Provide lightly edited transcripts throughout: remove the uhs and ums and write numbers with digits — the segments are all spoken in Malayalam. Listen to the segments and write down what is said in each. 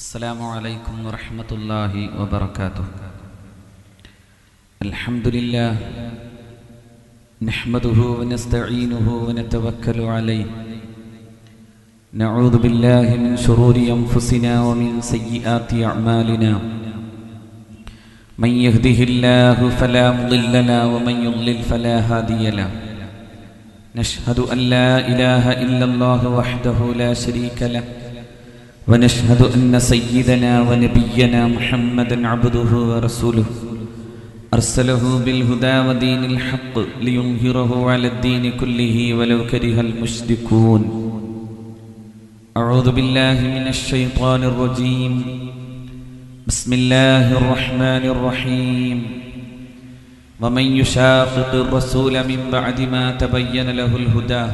السلام عليكم ورحمة الله وبركاته. الحمد لله نحمده ونستعينه ونتوكل عليه. نعوذ بالله من شرور أنفسنا ومن سيئات أعمالنا. من يهده الله فلا مضل له ومن يضلل فلا هادي له. نشهد أن لا إله إلا الله وحده لا شريك له، ونشهد أن سيدنا ونبينا محمدا عبده ورسوله أرسله بالهدى ودين الحق ليظهره على الدين كله ولو كره المشركون. أعوذ بالله من الشيطان الرجيم. بسم الله الرحمن الرحيم. ومن يشاقق الرسول من بعد ما تبين له الهدى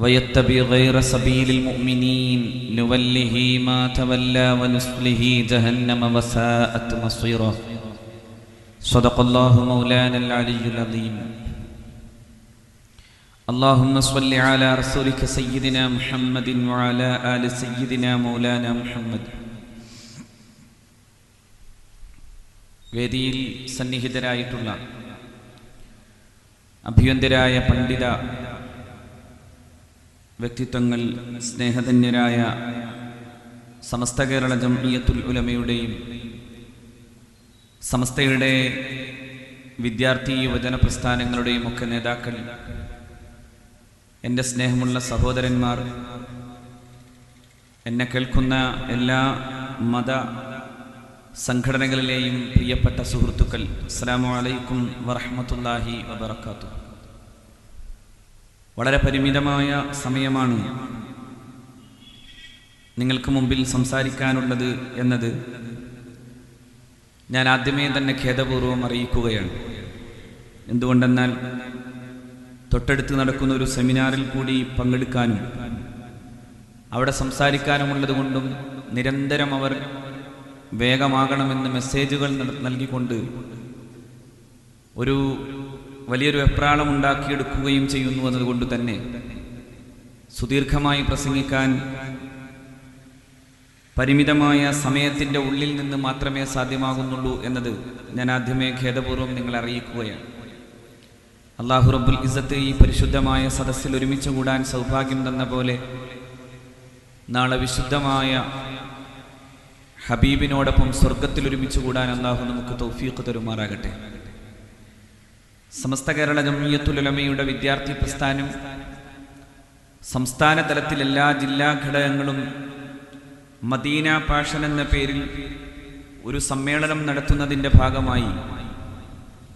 ويتبع غير سبيل المؤمنين نوله ما تولى ونصله جهنم وساءت مصيرا. صدق الله مولانا العلي العظيم. اللهم صل على رسولك سيدنا محمد وعلى آل سيدنا مولانا محمد. വേദിയിൽ സന്നിഹിതരായിട്ടുള്ള അഭിയന്തരായ പണ്ഡിത വ്യക്തിത്വങ്ങൾ, സ്നേഹധന്യരായ സമസ്ത കേരള ജംഇയ്യത്തുൽ ഉലമയുടെയും സമസ്തയുടെ വിദ്യാർത്ഥി യുവജന പ്രസ്ഥാനങ്ങളുടെയും ഒക്കെ നേതാക്കൾ, എൻ്റെ സ്നേഹമുള്ള സഹോദരന്മാർ, എന്നെ കേൾക്കുന്ന എല്ലാ മത സംഘടനകളിലെയും പ്രിയപ്പെട്ട സുഹൃത്തുക്കൾ, അസ്സലാമു അലൈക്കും വറഹ്മത്തുള്ളാഹി വബറകാതുഹു. വളരെ പരിമിതമായ സമയമാണ് നിങ്ങൾക്ക് മുമ്പിൽ സംസാരിക്കാനുള്ളത് എന്നത് ഞാൻ ആദ്യമേ തന്നെ ഖേദപൂർവ്വം അറിയിക്കുകയാണ്. എന്തുകൊണ്ടെന്നാൽ തൊട്ടടുത്ത് നടക്കുന്ന ഒരു സെമിനാറിൽ കൂടി പങ്കെടുക്കാനും അവിടെ സംസാരിക്കാനുമുള്ളത് കൊണ്ടും നിരന്തരം അവർ വേഗമാകണമെന്ന് മെസ്സേജുകൾ നൽകിക്കൊണ്ട് ഒരു വലിയൊരു വെപ്രാളം ഉണ്ടാക്കിയെടുക്കുകയും ചെയ്യുന്നു എന്നതുകൊണ്ട് തന്നെ സുദീർഘമായി പ്രസംഗിക്കാൻ പരിമിതമായ സമയത്തിൻ്റെ ഉള്ളിൽ നിന്ന് മാത്രമേ സാധ്യമാകുന്നുള്ളൂ എന്നത് ഞാൻ ആദ്യമേ ഖേദപൂർവ്വം നിങ്ങളെ അറിയിക്കുകയാണ്. അല്ലാഹു റബ്ബുൽ ഇസ്സത്ത് ഈ പരിശുദ്ധമായ സദസ്സിൽ ഒരുമിച്ച് കൂടാൻ സൗഭാഗ്യം തന്ന പോലെ നാളെ വിശുദ്ധമായ ഹബീബിനോടൊപ്പം സ്വർഗത്തിൽ ഒരുമിച്ച് കൂടാൻ അല്ലാഹു നമുക്ക് തൗഫീഖ് തരുമാറാകട്ടെ. സമസ്ത കേരള ജംഇയ്യത്തുൽ ഉലമയുടെ വിദ്യാർത്ഥി പ്രസ്ഥാനം സംസ്ഥാന തലത്തിൽ എല്ലാ ജില്ലാ ഘടകങ്ങളും മദീന പാഷൻ എന്ന പേരിൽ ഒരു സമ്മേളനം നടത്തുന്നതിൻ്റെ ഭാഗമായി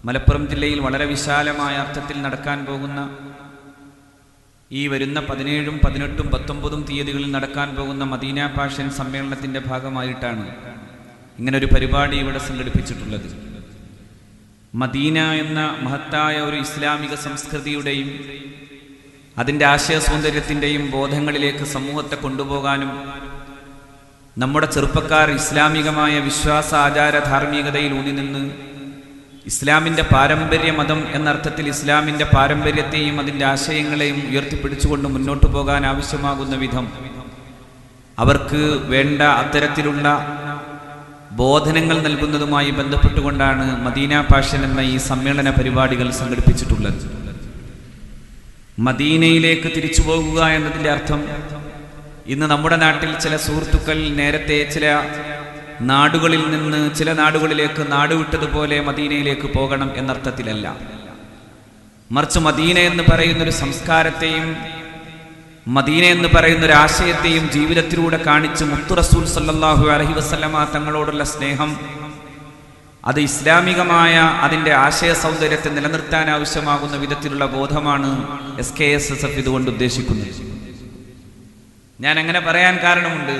മലപ്പുറം ജില്ലയിൽ വളരെ വിശാലമായ അർത്ഥത്തിൽ നടക്കാൻ പോകുന്ന ഈ വരുന്ന 17, 18, 19 തീയതികളിൽ നടക്കാൻ പോകുന്ന മദീന പാഷൻ സമ്മേളനത്തിൻ്റെ ഭാഗമായിട്ടാണ് ഇങ്ങനൊരു പരിപാടി ഇവിടെ സംഘടിപ്പിച്ചിട്ടുള്ളത്. മദീന എന്ന മഹത്തായ ഒരു ഇസ്ലാമിക സംസ്കൃതിയുടെയും അതിൻ്റെ ആശയ സൗന്ദര്യത്തിൻ്റെയും ബോധങ്ങളിലേക്ക് സമൂഹത്തെ കൊണ്ടുപോകാനും നമ്മുടെ ചെറുപ്പക്കാർ ഇസ്ലാമികമായ വിശ്വാസ ആചാര ധാർമ്മികതയിൽ ഊന്നി നിന്ന് ഇസ്ലാമിൻ്റെ പാരമ്പര്യ മതം എന്നർത്ഥത്തിൽ ഇസ്ലാമിൻ്റെ പാരമ്പര്യത്തെയും അതിൻ്റെ ആശയങ്ങളെയും ഉയർത്തിപ്പിടിച്ചുകൊണ്ട് മുന്നോട്ട് പോകാൻ ആവശ്യമാകുന്ന വിധം അവർക്ക് വേണ്ട അത്തരത്തിലുള്ള ബോധനങ്ങൾ നൽകുന്നതുമായി ബന്ധപ്പെട്ടുകൊണ്ടാണ് മദീന പാഷൻ എന്ന ഈ സമ്മേളന പരിപാടികൾ സംഘടിപ്പിച്ചിട്ടുള്ളത്. മദീനയിലേക്ക് തിരിച്ചു പോകുക എന്നതിൻ്റെ അർത്ഥം ഇന്ന് നമ്മുടെ നാട്ടിൽ ചില സുഹൃത്തുക്കൾ നേരത്തെ ചില നാടുകളിൽ നിന്ന് ചില നാടുകളിലേക്ക് നാടുവിട്ടതുപോലെ മദീനയിലേക്ക് പോകണം എന്നർത്ഥത്തിലല്ല. മറിച്ച് മദീന എന്ന് പറയുന്നൊരു സംസ്കാരത്തെയും മദീന എന്ന് പറയുന്ന ഒരു ആശയത്തെയും ജീവിതത്തിലൂടെ കാണിച്ച് മുത്തു റസൂൽ സല്ലല്ലാഹു അലൈഹി വസല്ലമ തങ്ങളോടുള്ള സ്നേഹം, അത് ഇസ്ലാമികമായ അതിൻ്റെ ആശയ സൗന്ദര്യത്തെ നിലനിർത്താൻ ആവശ്യമാകുന്ന വിധത്തിലുള്ള ബോധമാണ് SKSSF ഇതുകൊണ്ട് ഉദ്ദേശിക്കുന്നത്. ഞാൻ അങ്ങനെ പറയാൻ കാരണമുണ്ട്.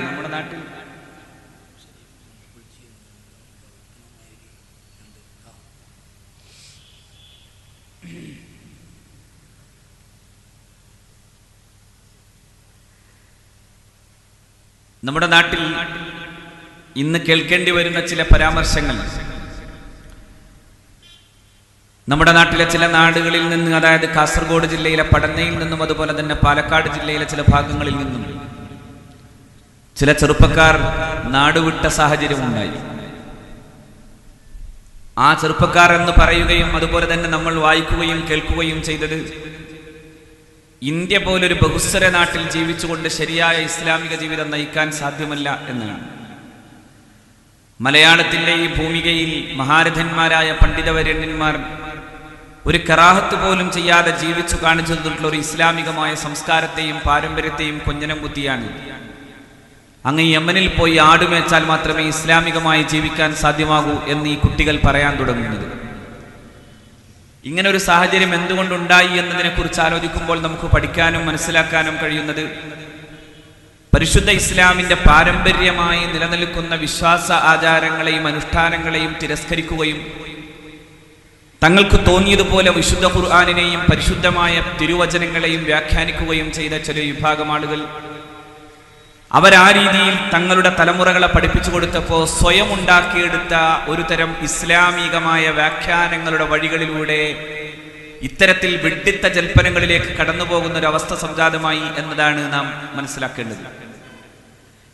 നമ്മുടെ നാട്ടിൽ ഇന്ന് കേൾക്കേണ്ടി വരുന്ന ചില പരാമർശങ്ങൾ നമ്മുടെ നാട്ടിലെ ചില നാടുകളിൽ നിന്ന്, അതായത് കാസർഗോഡ് ജില്ലയിലെ പടന്നയിൽ നിന്നും അതുപോലെ തന്നെ പാലക്കാട് ജില്ലയിലെ ചില ഭാഗങ്ങളിൽ നിന്നും ചില ചെറുപ്പക്കാർ നാടുവിട്ട സാഹചര്യമുണ്ടായി. ആ ചെറുപ്പക്കാർ എന്ന് പറയുകയും അതുപോലെ തന്നെ നമ്മൾ വായിക്കുകയും കേൾക്കുകയും ചെയ്തത് ഇന്ത്യ പോലൊരു ബഹുസ്വര നാട്ടിൽ ജീവിച്ചുകൊണ്ട് ശരിയായ ഇസ്ലാമിക ജീവിതം നയിക്കാൻ സാധ്യമല്ല എന്നാണ്. മലയാളത്തിൻ്റെ ഈ ഭൂമികയിൽ മഹാരഥന്മാരായ പണ്ഡിതവര്യന്മാർ ഒരു കറാഹത്ത് പോലും ചെയ്യാതെ ജീവിച്ചു കാണിച്ചു തന്നിട്ടുള്ള ഒരു ഇസ്ലാമികമായ സംസ്കാരത്തെയും പാരമ്പര്യത്തെയും കൊഞ്ഞനം കുത്തിയാണ് അങ്ങ് യമനിൽ പോയി ആടുമേച്ചാൽ മാത്രമേ ഇസ്ലാമികമായി ജീവിക്കാൻ സാധ്യമാകൂ എന്ന് ഈ കുട്ടികൾ പറയാൻ തുടങ്ങുന്നത്. ഇങ്ങനെ ഒരു സാഹചര്യം എന്തുകൊണ്ടുണ്ടായി എന്നതിനെക്കുറിച്ച് ആലോചിക്കുമ്പോൾ നമുക്ക് പഠിക്കാനും മനസ്സിലാക്കാനും കഴിയുന്നത് പരിശുദ്ധ ഇസ്ലാമിന്റെ പാരമ്പര്യമായി നിലനിൽക്കുന്ന വിശ്വാസ ആചാരങ്ങളെയും അനുഷ്ഠാനങ്ങളെയും തിരസ്കരിക്കുകയും തങ്ങൾക്ക് തോന്നിയതുപോലെ വിശുദ്ധ ഖുർആനിനെയും പരിശുദ്ധമായ തിരുവചനങ്ങളെയും വ്യാഖ്യാനിക്കുകയും ചെയ്ത ചില വിഭാഗം ആളുകൾ അവരാ രീതിയിൽ തങ്ങളുടെ തലമുറകളെ പഠിപ്പിച്ചു കൊടുത്തപ്പോൾ സ്വയം ഉണ്ടാക്കിയെടുത്ത ഒരു തരം ഇസ്ലാമികമായ വ്യാഖ്യാനങ്ങളുടെ വഴികളിലൂടെ ഇത്തരത്തിൽ വിഡ്ഢിത്ത ജൽപ്പനങ്ങളിലേക്ക് കടന്നു പോകുന്ന ഒരു അവസ്ഥ സംജാതമായി എന്നതാണ് നാം മനസ്സിലാക്കേണ്ടത്.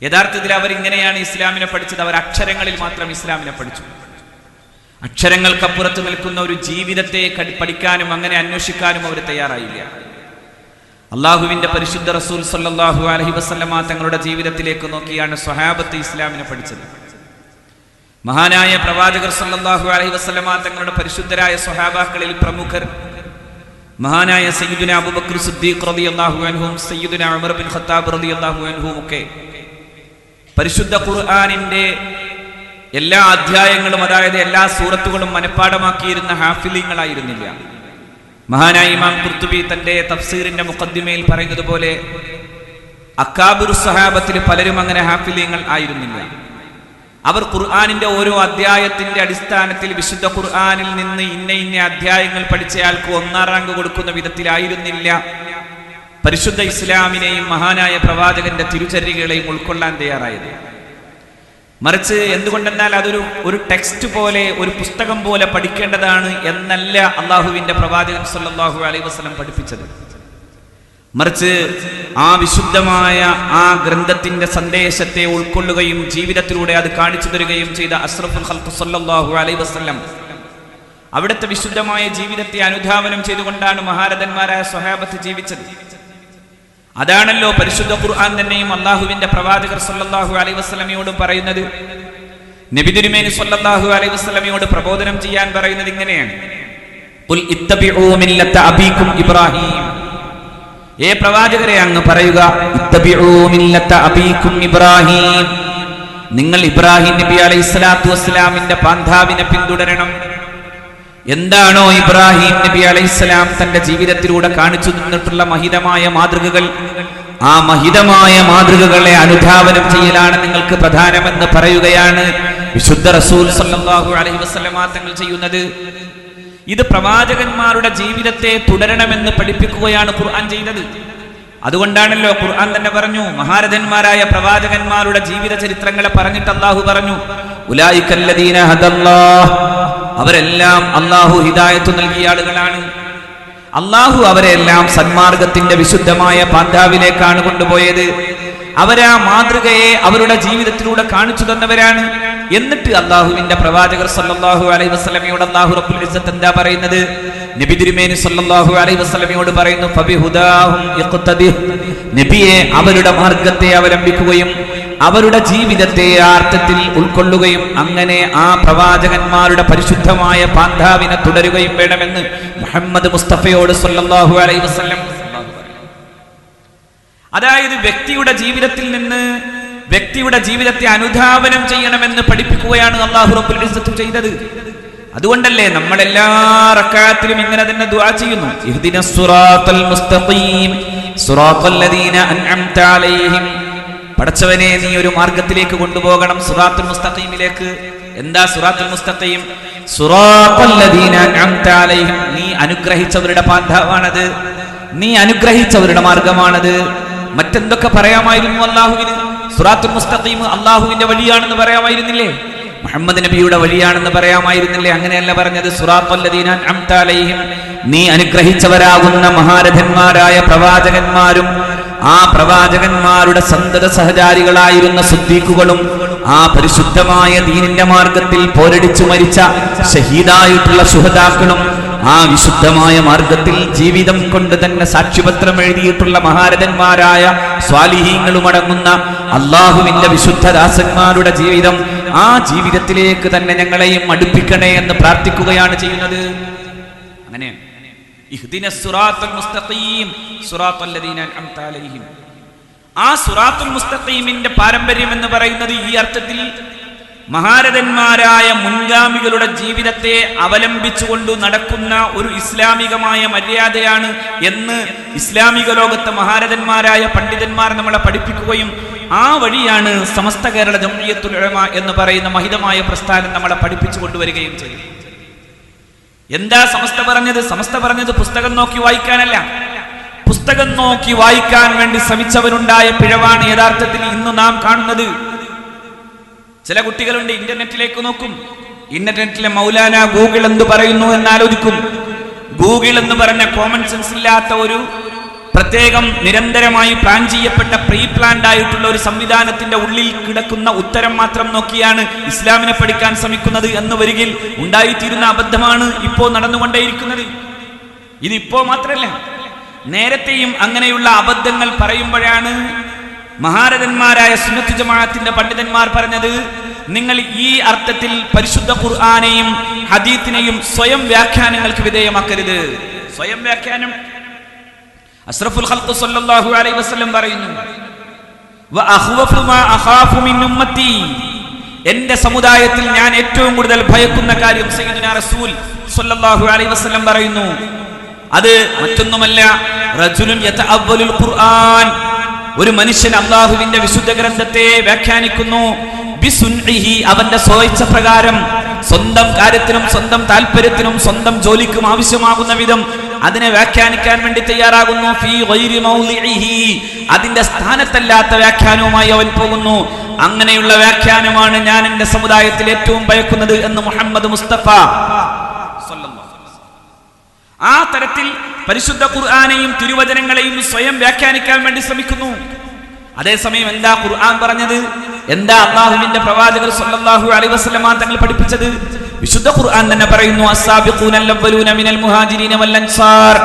യഥാർത്ഥത്തിൽ അവരിങ്ങനെയാണ് ഇസ്ലാമിനെ പഠിച്ചത്. അവർ അക്ഷരങ്ങളിൽ മാത്രം ഇസ്ലാമിനെ പഠിച്ചു. അക്ഷരങ്ങൾക്കപ്പുറത്ത് നിൽക്കുന്ന ഒരു ജീവിതത്തെ പഠിക്കാനും അങ്ങനെ അന്വേഷിക്കാനും അവർ തയ്യാറായില്ല. അള്ളാഹുവിന്റെ പരിശുദ്ധ റസൂൽ സല്ലല്ലാഹു അലൈഹി വസല്ലമ തങ്ങളുടെ ജീവിതത്തിലേക്ക് നോക്കിയാണ് സ്വഹാബത്ത് ഇസ്ലാമിനെ പഠിച്ചത്. മഹാനായ പ്രവാചകർ സല്ലല്ലാഹു അലൈഹി വസല്ലമ തങ്ങളുടെ പരിശുദ്ധരായ സ്വഹാബാക്കളിൽ പ്രമുഖർ മഹാനായ സയ്യിദുനാ അബൂബക്കർ സിദ്ദീഖ് റളിയല്ലാഹു അൻഹും സയ്യിദുനാ ഉമർ ബിൻ ഖത്താബ് റളിയല്ലാഹു അൻഹും ഒക്കെ പരിശുദ്ധ ഖുർആനിന്റെ എല്ലാ അധ്യായങ്ങളും, അതായത് എല്ലാ സൂറത്തുകളും മനഃപ്പാഠമാക്കിയിരുന്ന ഹാഫിലീങ്ങളായിരുന്നില്ല. മഹാനായ ഇമാം ഖുർത്തുബി തന്റെ തഫ്സീറിന്റെ മുഖദ്ദിമയിൽ പറയുന്നത് പോലെ അക്കാബിറു സഹാബത്തിൽ പലരും അങ്ങനെ ഹാഫിലീങ്ങൾ ആയിരുന്നില്ല. അവർ ഖുർആനിന്റെ ഓരോ അധ്യായത്തിന്റെ അടിസ്ഥാനത്തിൽ വിശുദ്ധ ഖുർആനിൽ നിന്ന് ഇന്ന അധ്യായങ്ങൾ പഠിച്ചയാൾക്ക് 1-ാം റാങ്ക് കൊടുക്കുന്ന വിധത്തിലായിരുന്നില്ല പരിശുദ്ധ ഇസ്ലാമിനെയും മഹാനായ പ്രവാചകന്റെ തിരുചര്യകളെയും ഉൾക്കൊള്ളാൻ തയ്യാറായത്. മറിച്ച് എന്തുകൊണ്ടെന്നാൽ അതൊരു ടെക്സ്റ്റ് പോലെ, ഒരു പുസ്തകം പോലെ പഠിക്കേണ്ടതാണ് എന്നല്ല അള്ളാഹുവിന്റെ പ്രവാചകൻ സല്ലല്ലാഹു അലൈഹി വസല്ലം പഠിപ്പിച്ചത്. മറിച്ച് ആ വിശുദ്ധമായ ആ ഗ്രന്ഥത്തിന്റെ സന്ദേശത്തെ ഉൾക്കൊള്ളുകയും ജീവിതത്തിലൂടെ അത് കാണിച്ചു തരികയും ചെയ്ത അഷ്റഫുൽ ഖൽഖ് സല്ലല്ലാഹു അലൈഹി വസല്ലം അവിടുത്തെ വിശുദ്ധമായ ജീവിതത്തെ അനുധാവനം ചെയ്തുകൊണ്ടാണ് മഹാരഥന്മാരായ സ്വഹാബത്ത് ജീവിച്ചത്. അതാണല്ലോ പരിശുദ്ധ ഖുർആൻ തന്നെയും അള്ളാഹുവിന്റെ പ്രവാചകർ സല്ലല്ലാഹു അലൈഹി വസല്ലമയോട് പറയുന്നത്. നബി തിരുമേനി സല്ലല്ലാഹു അലൈഹി വസല്ലമയോട് പ്രബോധനം ചെയ്യാൻ പറയുന്നത് ഇങ്ങനെയാണ്: ഖുൽ ഇത്തബിഊ മില്ലത അബീകും ഇബ്രാഹിം. ഏ പ്രവാചകരെ അങ്ങ് പറയുക, ഇത്തബിഊ മില്ലത അബീകും ഇബ്രാഹിം, നിങ്ങൾ ഇബ്രാഹിം നബി അലൈഹിസ്സലാത്തു വസ്സലാമിന്റെ പാന്താവിനെ പിന്തുടരണം. എന്താണോ ഇബ്രാഹിം നബി അലൈഹിസ്സലാം തന്റെ ജീവിതത്തിലൂടെ കാണിച്ചു തന്നിട്ടുള്ള മഹിതമായ മാതൃകകൾ, ആ മഹിതമായ മാതൃകകളെ അനുധാവനം ചെയ്യലാണ് നിങ്ങൾക്ക് പ്രധാനമെന്ന് പറയുകയാണ് വിശുദ്ധ റസൂൽ സല്ലല്ലാഹു അലൈഹി വസല്ലമ തങ്ങൾ ചെയ്യുന്നത്. ഇത് പ്രവാചകന്മാരുടെ ജീവിതത്തെ തുടരണമെന്ന് പഠിപ്പിക്കുകയാണ് ഖുർആൻ ചെയ്തത്. അതുകൊണ്ടാണല്ലോ ഖുർആൻ തന്നെ പറഞ്ഞു, മഹാരഥന്മാരായ പ്രവാചകന്മാരുടെ ജീവിത ചരിത്രങ്ങളെ പറഞ്ഞിട്ട് അല്ലാഹു പറഞ്ഞു, ഉലൈകല്ലദീന ഹദല്ലാഹ്, അവരെല്ലാം അല്ലാഹു ഹിദായത്ത് നൽകിയ ആളുകളാണ്. അല്ലാഹു അവരെല്ലാം സന്മാർഗത്തിന്റെ വിശുദ്ധമായ പാന്താവിലേക്കാണ് കൊണ്ടുപോയത്. അവരാ മാതൃകയെ അവരുടെ ജീവിതത്തിലൂടെ കാണിച്ചു തന്നവരാണ്. എന്നിട്ട് അല്ലാഹുവിന്റെ പ്രവാചകർ സല്ലല്ലാഹു അലൈഹി വസല്ലമയോട് അല്ലാഹു റബ്ബുൽ ഇസ്സത്ത് എന്താ പറയുന്നത്? നബി തിരുമേനി സല്ലല്ലാഹു അലൈഹി വസല്ലമയോട് പറയുന്നു, ഫബിഹുദാഹും ഇഖ്തദിഹ്, നബിയെ അവരുടെ മാർഗത്തെ അവലംബിക്കുകയും അവരുടെ ജീവിതത്തെ അർത്ഥത്തിൽ ഉൾക്കൊള്ളുകയും അങ്ങനെ ആ പ്രവാചകന്മാരുടെ പരിശുദ്ധമായ പാന്താവിനെ തുടരുകയും വേണമെന്ന് മുഹമ്മദ് മുസ്തഫയോട് സല്ലല്ലാഹു അലൈഹി വസല്ലം. അതായത് വ്യക്തിയുടെ ജീവിതത്തിൽ നിന്ന് വ്യക്തിയുടെ ജീവിതത്തെ അനുധാവനം ചെയ്യണമെന്ന് പഠിപ്പിക്കുകയാണ് അല്ലാഹു റബ്ബുൽ ഇസ്സത്ത് ചെയ്തത്. അതുകൊണ്ടല്ലേ നമ്മൾ എല്ലാ റക്അത്തിലും ഇങ്ങനെ തന്നെ ദുആ ചെയ്യുന്നു, ഇഹ്ദിനസ് സിറാത്തൽ മുസ്തഖീം സിറാത്തൽ ലദീന അൻഅംത അലൈഹിം. പടച്ചവനെ നീ ഒരു മാർഗത്തിലേക്ക് കൊണ്ടുപോകണം, സിറാത്തുൽ മുസ്തഖീമിലേക്ക്. എന്താ സിറാത്തുൽ മുസ്തഖീം? സിറാത്തൽ ലദീന അൻഅംത അലൈഹിം, നീ അനുഗ്രഹിച്ചവരുടെ പാന്താവാണത്, നീ അനുഗ്രഹിച്ചവരുടെ മാർഗമാണത്. മറ്റെന്തൊക്കെ പറയാമായിരുന്നു അല്ലാഹുവിന്? സിറാത്തുൽ മുസ്തഖീം അല്ലാഹുവിന്റെ വഴിയാണെന്ന് പറയാമായിരുന്നില്ലേ? മുഹമ്മദ് നബിയുടെ വഴിയാണെന്ന് പറയാമായിരുന്നില്ലേ? അങ്ങനെയല്ല പറഞ്ഞത്, സിറാത്തൽ ലദീന അൻഅംത അലൈഹിം, നീ അനുഗ്രഹിച്ചവരാകുന്ന മഹാരഥന്മാരായ പ്രവാചകന്മാരും ആ പ്രവാചകന്മാരുടെ സന്തത സഹചാരികളായിരുന്ന സിദ്ദീഖുകളും ആ പരിശുദ്ധമായ ദീനിന്റെ മാർഗത്തിൽ പോരടിച്ചു മരിച്ച ഷഹീദായിട്ടുള്ള ശുഹദാക്കളും ആ വിശുദ്ധമായ മാർഗത്തിൽ ജീവിതം കൊണ്ട് തന്നെ സാക്ഷ്യപത്രം എഴുതിയിട്ടുള്ള മഹാരഥന്മാരായ സ്വാലിഹീങ്ങളും അടങ്ങുന്ന അള്ളാഹുവിന്റെ വിശുദ്ധദാസന്മാരുടെ ജീവിതം, ആ ജീവിതത്തിലേക്ക് തന്നെ ഞങ്ങളെയും അടുപ്പിക്കണേ എന്ന് പ്രാർത്ഥിക്കുകയാണ് ചെയ്യുന്നത്. അങ്ങനെ ഇഹ്ദിനസ് സിറാത്തൽ മുസ്തഖീം സിറാത്തൽ ലദീന അൻഅംത അലൈഹിം, ആ സിറാത്തുൽ മുസ്തഖീമിന്റെ പാരമ്പര്യം എന്ന് പറയുന്നത് ഈ അർത്ഥത്തിൽ മഹാരഥന്മാരായ മുൻഗാമികളുടെ ജീവിതത്തെ അവലംബിച്ചുകൊണ്ട് നടക്കുന്ന ഒരു ഇസ്ലാമികമായ മര്യാദയാണ് എന്ന് ഇസ്ലാമിക ലോകത്തെ മഹാരഥന്മാരായ പണ്ഡിതന്മാർ നമ്മളെ പഠിപ്പിക്കുകയും ആ വഴിയാണ് സമസ്ത കേരള ജംഇയ്യത്തുൽ ഉലമ എന്ന് പറയുന്ന മഹിതമായ പ്രസ്ഥാനം നമ്മളെ പഠിപ്പിച്ചു കൊണ്ടുവരികയും ചെയ്യും. എന്താ സമസ്ത പറഞ്ഞത്? സമസ്ത പറഞ്ഞത് പുസ്തകം നോക്കി വായിക്കാനല്ല. പുസ്തകം നോക്കി വായിക്കാൻ വേണ്ടി ശ്രമിച്ചവരുണ്ടായ പിഴവാണ് യഥാർത്ഥത്തിൽ ഇന്ന് നാം കാണുന്നത്. ചില കുട്ടികളുണ്ട്, ഇന്റർനെറ്റിലേക്ക് നോക്കും, ഇന്റർനെറ്റിലെ മൗലാന ഗൂഗിൾ എന്ത് പറയുന്നു എന്നാലോചിക്കും. ഗൂഗിൾ എന്ന് പറഞ്ഞ കോമൺ സെൻസ് ഇല്ലാത്ത ഒരു പ്രത്യേകം നിരന്തരമായി പ്ലാൻ ചെയ്യപ്പെട്ട പ്രീ പ്ലാൻഡ് ആയിട്ടുള്ള ഒരു സംവിധാനത്തിന്റെ ഉള്ളിൽ കിടക്കുന്ന ഉത്തരം മാത്രം നോക്കിയാണ് ഇസ്ലാമിനെ പഠിക്കാൻ ശ്രമിക്കുന്നത് എന്ന് വരികിൽ ഉണ്ടായിത്തീരുന്ന അബദ്ധമാണ് ഇപ്പോ നടന്നുകൊണ്ടേയിരിക്കുന്നത്. ഇതിപ്പോ മാത്രമല്ല, നേരത്തെയും അങ്ങനെയുള്ള അബദ്ധങ്ങൾ പറയുമ്പോഴാണ് മഹാരഥന്മാരായ സുന്നത്ത് ജമാഅത്തിന്റെ പണ്ഡിതന്മാർ പറഞ്ഞത്, നിങ്ങൾ ഈ അർത്ഥത്തിൽ പരിശുദ്ധ ഖുർആനെയും ഹദീത്തിനെയും സ്വയം വ്യാഖ്യാനങ്ങൾക്ക് വിധേയമാക്കരുത്. സ്വയം വ്യാഖ്യാനം അഷ്റഫുൽ ഖൽഖ് സ്വല്ലല്ലാഹു അലൈഹി വസല്ലം പറയുന്നു, വ അഖ്വഫു മാ അഖാഫു മിൻ ഉമ്മത്തി, എന്റെ സമുദായത്തിൽ ഞാൻ ഏറ്റവും കൂടുതൽ ഭയക്കുന്ന കാര്യം സയ്യിദുനാ റസൂൽ സ്വല്ലല്ലാഹു അലൈഹി വസല്ലം പറയുന്നു, അത് മറ്റൊന്നുമല്ല, റജുലുൻ യതഅവ്വലുൽ ഖുർആൻ, ഒരു മനുഷ്യൻ അല്ലാഹുവിന്റെ വിശുദ്ധ ഗ്രന്ഥത്തെ വ്യാഖ്യാനിക്കുന്നു ബിസുൻഇഹി, അവന്റെ സ്വയിച്ഛ പ്രകാരം, സ്വന്തം കാര്യത്തിനും സ്വന്തം താല്പര്യത്തിനും സ്വന്തം ജോലിക്കും ആവശ്യമാകുന്ന വിധം അതിനെ വ്യാഖ്യാനിക്കാൻ വേണ്ടി തയ്യാറാകുന്നു. ഫീ ഗൈരി മൗളിഇഹി, അതിന്റെ സ്ഥാനത്തല്ലാത്ത വ്യാഖ്യാനവുമായി അവൻ പോകുന്നു. അങ്ങനെയുള്ള വ്യാഖ്യാനമാണ് ഞാൻ എന്റെ സമുദായത്തിൽ ഏറ്റവും ഭയക്കുന്നത് എന്ന് മുഹമ്മദ് മുസ്തഫ സ്വല്ലല്ലാഹു അലൈഹി വസല്ലം. ആ തരത്തിൽ പരിശുദ്ധ ഖുർആനെയും തിരുവചനങ്ങളെയും സ്വയം വ്യാഖ്യാനിക്കാൻ വേണ്ടി ശ്രമിക്കുന്നു. അതേസമയം എന്താ ഖുർആൻ പറഞ്ഞത്? എന്താ അല്ലാഹുവിന്റെ പ്രവാചകർ സ്വല്ലല്ലാഹു അലൈഹി വസല്ലം തങ്ങൾ പഠിപ്പിച്ചത്? വിശുദ്ധ ഖുർആൻ തന്നെ പറയുന്നു, അസ്സാബിഖൂനൽ അവ്വലൂന മിനൽ മുഹാജിരീന വൽ അൻസാർ.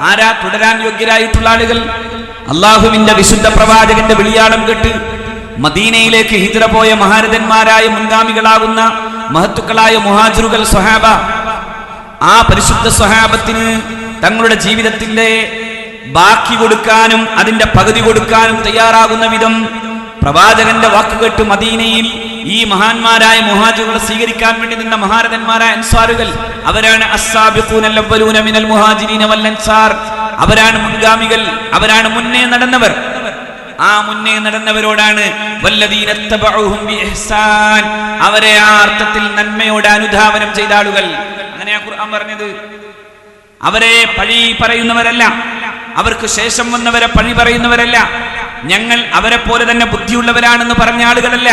ആരാ തുടരാൻ യോഗ്യരായിട്ടുള്ള ആളുകൾ? അല്ലാഹുവിന്റെ വിശുദ്ധ പ്രവാചകന്റെ വിളിയാളം കേട്ട് മദീനയിലേക്ക് ഹിജ്റ പോയ മഹാരഥന്മാരായ മുൻഗാമികളാകുന്ന മഹത്തുക്കളായ മുഹാജിറുകൾ, സ്വഹാബ. ആ പരിശുദ്ധ സ്വഹാബത്തിന് തങ്ങളുടെ ജീവിതത്തിന്റെ ബാക്കി കൊടുക്കാനും അതിന്റെ പകുതി കൊടുക്കാനും തയ്യാറാകുന്ന വിധം പ്രവാചകന്റെ വാക്കുകേട്ട് മദീനയിൽ ഈ മഹാന്മാരായ മുഹാജിറുകളെ സ്വീകരിക്കാൻ വേണ്ടി നിന്ന മഹാരഥന്മാരായ അൻസാറുകൾ, അവരാണ് അസ്സാബിഖൂനൽ അവ്വലൂന മിനൽ മുഹാജിരീന വൽ അൻസാർ. അവരാണ് മുൻഗാമികൾ, അവരാണ് മുന്നേ നടന്നവർ. ആ മുന്നേ നടന്നവരോടാണ് വല്ലദീന തബഉഹും ബിഇഹ്സാൻ, അവരെ ആ അർത്ഥത്തിൽ നന്മയോടെ അനുധാവനം ചെയ്ത ആളുകൾ. അങ്ങനെയാ ഖുർആൻ പറഞ്ഞത്. അവരെ പഴി പറയുന്നവരല്ല, അവർക്ക് ശേഷം വന്നവരെ പഴി പറയുന്നവരല്ല, ഞങ്ങൾ അവരെ പോലെ തന്നെ ബുദ്ധിയുള്ളവരാണെന്ന് പറഞ്ഞ ആളുകളല്ല,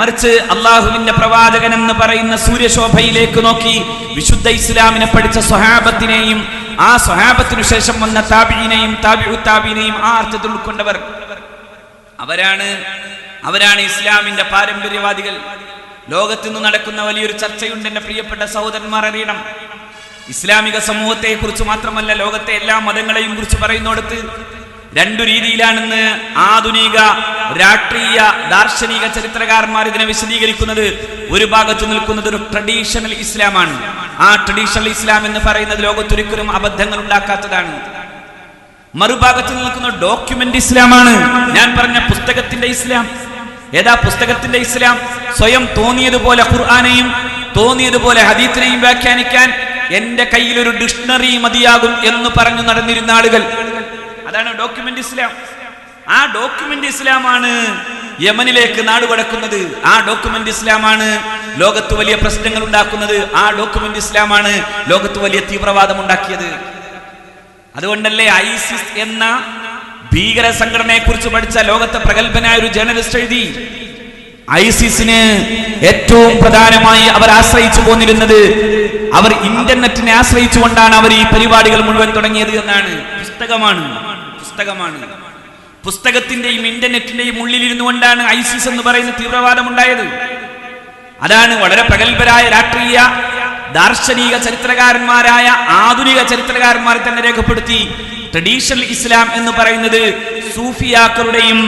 മറിച്ച് അള്ളാഹുവിന്റെ പ്രവാചകൻ എന്ന് പറയുന്ന സൂര്യശോഭയിലേക്ക് നോക്കി വിശുദ്ധ ഇസ്ലാമിനെ പഠിച്ച സ്വഹാബത്തിനെയും ആ സ്വഹാബത്തിനു ശേഷം വന്ന താബിഈനെയും താബിഉ താബിഈനെയും ആ അർത്ഥത്തിൽ ഉൾക്കൊണ്ടവർ അവരാണ് ഇസ്ലാമിന്റെ പാരമ്പര്യവാദികൾ. ലോകത്ത് നിന്ന് നടക്കുന്ന വലിയൊരു ചർച്ചയുണ്ട് എന്റെ പ്രിയപ്പെട്ട സഹോദരന്മാർ അറിയണം. ഇസ്ലാമിക സമൂഹത്തെ കുറിച്ച് മാത്രമല്ല, ലോകത്തെ എല്ലാ മതങ്ങളെയും കുറിച്ച് പറയുന്നിടത്ത് രണ്ടു രീതിയിലാണെന്ന് ആധുനിക രാഷ്ട്രീയ ദാർശനിക ചരിത്രകാരന്മാർ ഇതിനെ വിശദീകരിക്കുന്നത്. ഒരു ഭാഗത്ത് നിൽക്കുന്നത് ഒരു ട്രഡീഷണൽ ഇസ്ലാമാണ്. ആ ട്രഡീഷണൽ ഇസ്ലാം എന്ന് പറയുന്നത് ലോകത്തൊരിക്കലും അബദ്ധങ്ങൾ ഉണ്ടാക്കാത്തതാണ്. മറുഭാഗത്ത് നിൽക്കുന്ന ഡോക്യുമെന്റ് ഇസ്ലാമാണ്. ഞാൻ പറഞ്ഞ പുസ്തകത്തിന്റെ ഇസ്ലാം. ഏതാ പുസ്തകത്തിന്റെ ഇസ്ലാം? സ്വയം തോന്നിയതുപോലെ ഖുർആനെയും തോന്നിയതുപോലെ ഹദീത്തിനെയും വ്യാഖ്യാനിക്കാൻ എന്റെ കയ്യിൽ ഒരു ഡിക്ഷണറി മതിയാകും എന്ന് പറഞ്ഞു നടന്നിരുന്ന ആളുകൾ, അതാണ് ഡോക്യുമെന്റ് ഇസ്ലാം. ആ ഡോക്യുമെന്റ് ഇസ്ലാമാണ് യമനിലേക്ക് നാടുകടക്കുന്നത്. ആ ഡോക്യുമെന്റ് ഇസ്ലാമാണ് ലോകത്ത് വലിയ പ്രശ്നങ്ങൾ ഉണ്ടാക്കുന്നത്. ആ ഡോക്യുമെന്റ് ഇസ്ലാമാണ് ലോകത്ത് വലിയ തീവ്രവാദം ഉണ്ടാക്കിയത്. അതുകൊണ്ടല്ലേ ഐസിസ് എന്ന ഭീകര സംഘടനയെ കുറിച്ച് പഠിച്ച ലോകത്തെ പ്രഗത്ഭനായ ഒരു ജേർണലിസ്റ്റ് എഴുതി, ഐസിസിന് ഏറ്റവും പ്രധാനമായി അവർ ആശ്രയിച്ചു പോന്നിരുന്നത്, അവർ ഇന്റർനെറ്റിനെ ആശ്രയിച്ചുകൊണ്ടാണ് അവർ ഈ പരിപാടികൾ മുഴുവൻ തുടങ്ങിയത് എന്നാണ്. പുസ്തകമാണ്. പുസ്തകത്തിന്റെയും ഇന്റർനെറ്റിന്റെയും ഉള്ളിലിരുന്നു കൊണ്ടാണ് ഐസിസ് എന്ന് പറയുന്ന തീവ്രവാദം ഉണ്ടായത്. അതാണ് വളരെ പ്രഗത്ഭരായ രാഷ്ട്രീയ ദാർശനിക ചരിത്രകാരന്മാരായ ആധുനിക ചരിത്രകാരന്മാർ തന്നെ രേഖപ്പെടുത്തി. ട്രഡീഷണൽ ഇസ്ലാം എന്ന് പറയുന്നത് സൂഫിയാക്കളുടെയും